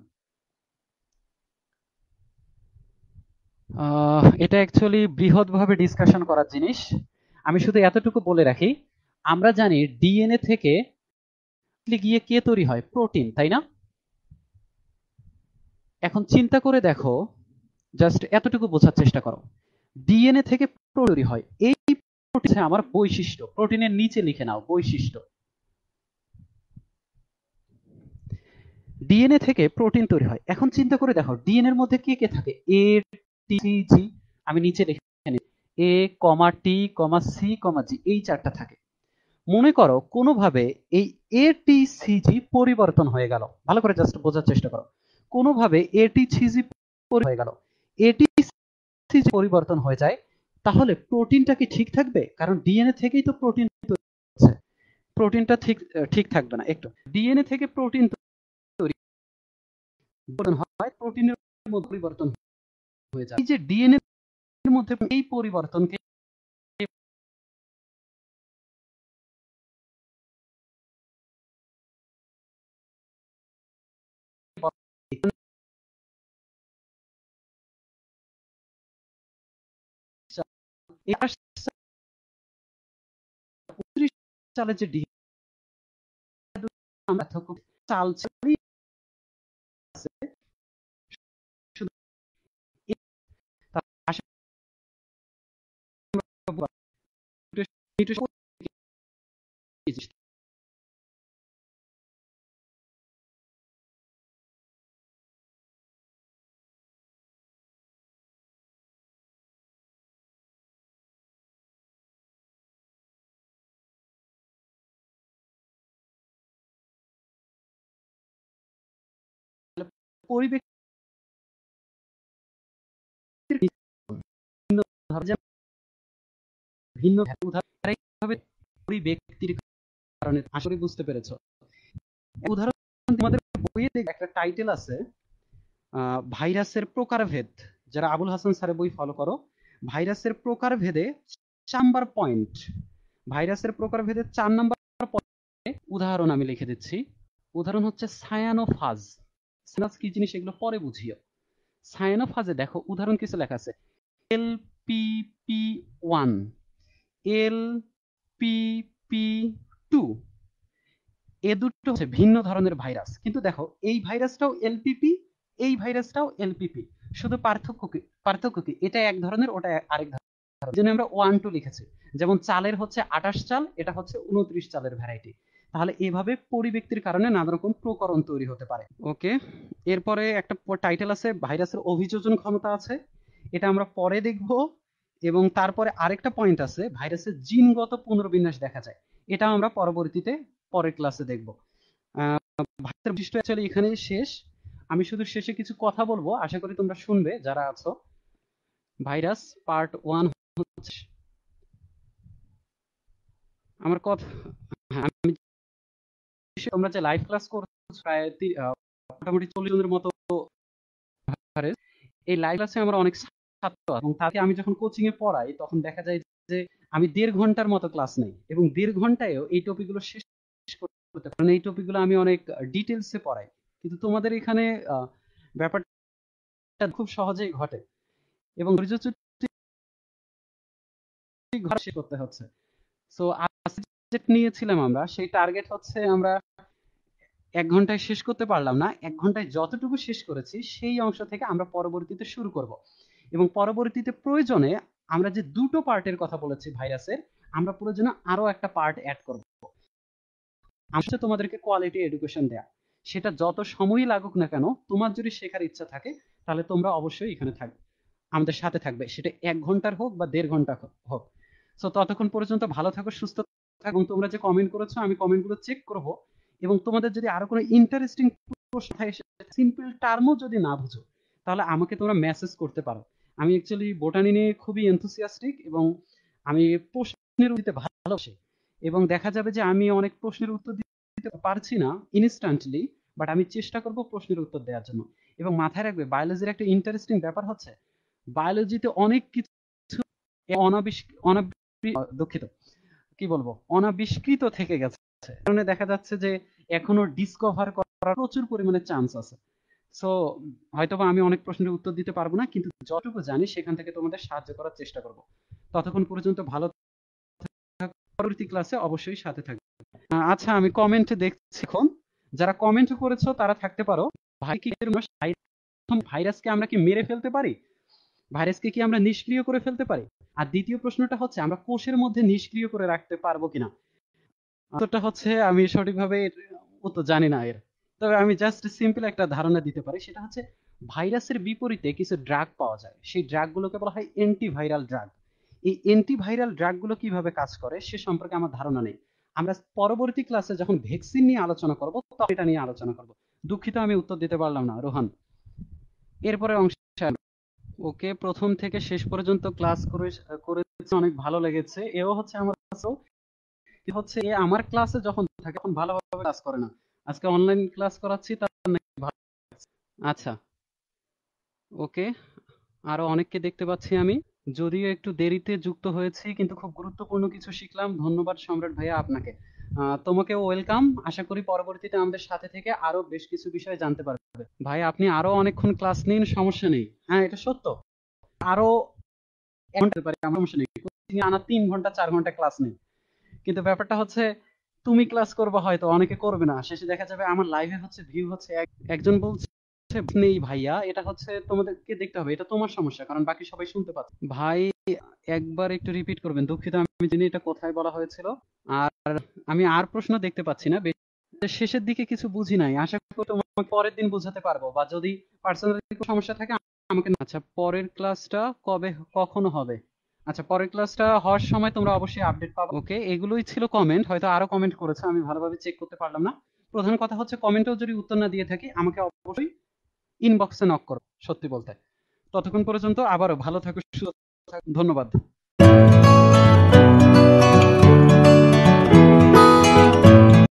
এটা অ্যাকচুয়ালি বৃহৎভাবে ডিসকাশন করার জিনিস। আমি শুধু এতটুকু বলে রাখি, আমরা জানি ডিএনএ থেকে গিয়ে কে তৈরি হয়? প্রোটিন, তাই না? এখন চিন্তা করে দেখো, জাস্ট এতটুকু বোঝার চেষ্টা করো। ডিএনএ থেকে তৈরি হয়, এই প্রোটিন আমার বৈশিষ্ট্য। প্রোটিনের নিচে লিখে নাও বৈশিষ্ট্য। ডিএনএ থেকে প্রোটিন তৈরি হয়। এখন চিন্তা করে দেখো ডিএনএ এর মধ্যে কে কে থাকে? এ, টি, জি। আমি নিচে লিখে নিই, এ কমা টি কমা সি কমা জি, এই চারটা থাকে। মনে করো কোনোভাবে এই এ টি সি জি পরিবর্তন হয়ে গেল। ভালো করে জাস্ট বোঝার চেষ্টা করো। কোনোভাবে এ টি সি জি হয়ে গেল, এ টি সি জি পরিবর্তন হয়ে যায়, তাহলে প্রোটিনটা কি ঠিক থাকবে? কারণ ডিএনএ থেকেই তো প্রোটিন তৈরি হচ্ছে। প্রোটিনটা ঠিক ঠিক থাকবে না। একটু ডিএনএ থেকে প্রোটিন তৈরি হয়, প্রোটিনের মধ্যে পরিবর্তন হয়ে যায়। এই যে ডিএনএ এর মধ্যে এই পরিবর্তনকে চালে যে চাল আছে, শুধু পরিবেশ ভিন্ন উদাহরণ পরিব্যক্তির কারণে আসলে বুঝতে পেরেছো। উদাহরণ তোমাদের বইয়ে একটা টাইটেল আছে, ভাইরাসের প্রকারভেদ। যারা আবুল হাসান স্যারের বই ফলো করো, ভাইরাসের প্রকারভেদে 4 নাম্বার পয়েন্ট, ভাইরাসের প্রকারভেদে 4 নাম্বার পয়েন্টে উদাহরণ আমি লিখে দিচ্ছি। উদাহরণ হচ্ছে সায়ানোফাজ। সায়ানোফাজ কি জিনিস এগুলো পরে বুঝিও। সায়ানোফাজে দেখো উদাহরণ কিছু লেখা আছে, LPP1, LPP2। এ দুটো হচ্ছে ভিন্ন ধরনের ভাইরাস, কিন্তু দেখো এই ভাইরাসটাও এলপিপি, এই ভাইরাসটাও এলপিপি। শুধু পার্থক্য কি? এটা এক ধরনের, ওটা আরেক ধরনের। জন্য আমরা 1 2 লিখেছি। যেমন চালের হচ্ছে 28 চাল, এটা হচ্ছে 29 চালের ভ্যারাইটি। তাহলে এভাবে পরিব্যক্তির কারণে নানা রকম প্রকরণ তৈরি হতে পারে। ওকে, এরপরে একটা টাইটেল আছে ভাইরাসের অভিযোজন ক্ষমতা আছে, এটা আমরা পরে দেখব। এবং তারপরে আরেকটা পয়েন্ট আছে ভাইরাসের জিনগত পুনর্বিন্যাস দেখা যায়, এটা আমরা পরবর্তীতে পরের ক্লাসে দেখব। ভাইরাসের বৈশিষ্ট্য অ্যাকচুয়ালি এখানেই শেষ। আমি শুধু শেষে কিছু কথা বলবো, আশা করি তোমরা শুনবে যারা আছো। ভাইরাস পার্ট 1 হচ্ছে আমার কথা। হ্যাঁ, আমি তোমরা যে লাইভ ক্লাস করছো প্রায় মোটামুটি 40 জনের মতো, এই লাইভ ক্লাসে আমার অনেক ছাত্র আছে এবং তাকে আমি যখন কোচিং এ পড়াই তখন দেখা যায় যে আমি 1.5 ঘন্টার মতো ক্লাস নেই এবং 1.5 ঘন্টায়ও এই টপিকগুলো শেষ করতে পারি। এই টপিকগুলো আমি অনেক ডিটেলসে পড়াই, কিন্তু তোমাদের এখানে ব্যাপারটা খুব সহজেই ঘটে এবং ধৈর্যচ্যুতি শেষ করতে হচ্ছে। সো আজকে যে নিয়েছিলাম আমরা, সেই টার্গেট হচ্ছে আমরা 1 ঘন্টায় শেষ করতে পারলাম না, 1 ঘন্টায় যতটুকু শেষ করেছি সেই অংশ থেকে আমরা পরবর্তীতে শুরু করব। এবং পরবর্তীতে প্রয়োজনে আমরা যে দুটো পার্টের কথা বলেছি ভাইরাসের, আমরা প্রয়োজনে আরো একটা পার্ট অ্যাড করব। আসলে তোমাদেরকে কোয়ালিটি এডুকেশন দেয়া, সেটা যত সময়ই লাগুক না কেন, তোমার যদি শেখার ইচ্ছা থাকে তাহলে তোমরা অবশ্যই এখানে থাকবে, আমাদের সাথে থাকবে, সেটা 1 ঘন্টার হোক বা 1.5 ঘন্টা হোক। সো ততক্ষণ পর্যন্ত ভালো থাকো, সুস্থ থাকো, এবং তোমরা যে কমেন্ট করেছো আমি কমেন্টগুলো চেক করব। এবং তোমাদের যদি আরো কোনো ইন্টারেস্টিং প্রশ্ন থাকে, সিম্পল টার্মও যদি না বুঝো, তাহলে আমাকে তোমরা মেসেজ করতে পারো। আমি অ্যাকচুয়ালি বোটানি নিয়ে খুবই এনথুসিয়াস্টিক এবং আমি প্রশ্নের উত্তর দিতে ভালোবাসি। এবং দেখা যাবে যে আমি অনেক প্রশ্নের উত্তর দিতে পারছি না ইনস্ট্যান্টলি, বাট আমি চেষ্টা করব প্রশ্নের উত্তর দেওয়ার জন্য। এবং মাথায় রাখবে বায়োলজির একটা ইন্টারেস্টিং ব্যাপার হচ্ছে, বায়োলজিতে অনেক কিছু দুঃখিত, কি বলবো, অনাবিষ্কৃত থেকে গেছে। কারণে দেখা যাচ্ছে যে এখনো ডিসকভার করার প্রচুর পরিমাণে চান্স আছে। সো হয়তোবা আমি অনেক প্রশ্নের উত্তর দিতে পারবো না, কিন্তু যতটুকু জানি সেখান থেকে তোমাদের সাহায্য করার চেষ্টা করব। ততক্ষণ পর্যন্ত ভালো থাকো, পরবর্তী ক্লাসে অবশ্যই সাথে থাকবে। আচ্ছা, আমি কমেন্টে দেখছি এখন, যারা কমেন্ট করেছো তারা থাকতে পারো। ভাই কি ভাইরাসকে আমরা কি মেরে ফেলতে পারি? ভাইরাসকে কি আমরা নিষ্ক্রিয় করে ফেলতে পারি? আর দ্বিতীয় প্রশ্নটা হচ্ছে আমরা কোষের মধ্যে নিষ্ক্রিয় করে রাখতে পারবো কিনা? উত্তরটা হচ্ছে আমি সঠিকভাবে উত্তর জানি না এর, তবে আমি জাস্ট সিম্পল একটা ধারণা দিতে পারি, সেটা হচ্ছে ভাইরাসের বিপরীতে কিছু ড্রাগ পাওয়া যায়, সেই ড্রাগগুলোকে বলা হয় অ্যান্টিভাইরাল ড্রাগ। এই অ্যান্টিভাইরাল ড্রাগগুলো কিভাবে কাজ করে সে সম্পর্কে আমার ধারণা নেই। আমরা পরবর্তী ক্লাসে যখন ভ্যাকসিন নিয়ে আলোচনা করব তখন এটা নিয়ে আলোচনা করব। দুঃখিত আমি উত্তর দিতে পারলাম না রোহান। এরপরে অংশে ওকে, প্রথম থেকে শেষ পর্যন্ত ক্লাস করেছে, অনেক ভালো লেগেছে। এও হচ্ছে আমার কাছেও হচ্ছে এ আমার ক্লাসে যখন থাকে তখন ভালোভাবে ক্লাস করে না, আজকে অনলাইন ক্লাস করাচ্ছি তার নাকি ভালো। আচ্ছা, ওকে, আরো অনেককে দেখতে পাচ্ছি আমি, যদিও একটু দেরিতে যুক্ত হয়েছি কিন্তু খুব গুরুত্বপূর্ণ কিছু শিখলাম। ধন্যবাদ সম্রাট ভাইয়া আপনাকে। তোমাকেও ওয়েলকাম। আশা করি পরবর্তীতে আমাদের সাথে থেকে আরো বেশ কিছু বিষয় জানতে পারবে। ভাই আপনি আরো অনেকক্ষণ ক্লাস নিন, সমস্যা নেই। হ্যাঁ, এটা সত্য। আরো এক ঘন্টা পারি, আমার সমস্যা নেই। কোচিং এ আনা 3 ঘন্টা 4 ঘন্টা ক্লাস নেই, কিন্তু ব্যাপারটা হচ্ছে তুমি ক্লাস করবে হয়তো অনেকে করবে না, শেষে দেখা যাবে আমার লাইভে হচ্ছে ভিউ হচ্ছে একজন বলছে নেই ভাইয়া, এটা হচ্ছে তোমাদেরকে দেখতে হবে, এটা তোমার সমস্যা, কারণ বাকি সবাই শুনতে পাচ্ছে। ভাই একবার একটু রিপিট করবেন, দুঃখিত আমি জানি এটা কোথায় বলা হয়েছিল। আর আমি আর প্রশ্ন দেখতে পাচ্ছি না, শেষের দিকে কিছু বুঝি নাই, আশা করি তোমাকে পরের দিন বুঝাতে পারবো, বা যদি পার্সোনালি কোনো সমস্যা থাকে আমাকে। আচ্ছা, পরের ক্লাসটা কবে কখনো হবে? আচ্ছা, পরের ক্লাসটা হওয়ার সময় তোমরা অবশ্যই আপডেট পাবে। ওকে, এগুলোই ছিল কমেন্ট, হয়তো আরো কমেন্ট করেছে, আমি ভালোভাবে চেক করতে পারলাম না। প্রধান কথা হচ্ছে কমেন্টেও যদি উত্তর না দিয়ে থাকি আমাকে অবশ্যই ইনবক্সে নক করো, সত্যি বলতে। ততক্ষণ পর্যন্ত আবারও ভালো থাকো, সুস্থ থাকো, ধন্যবাদ।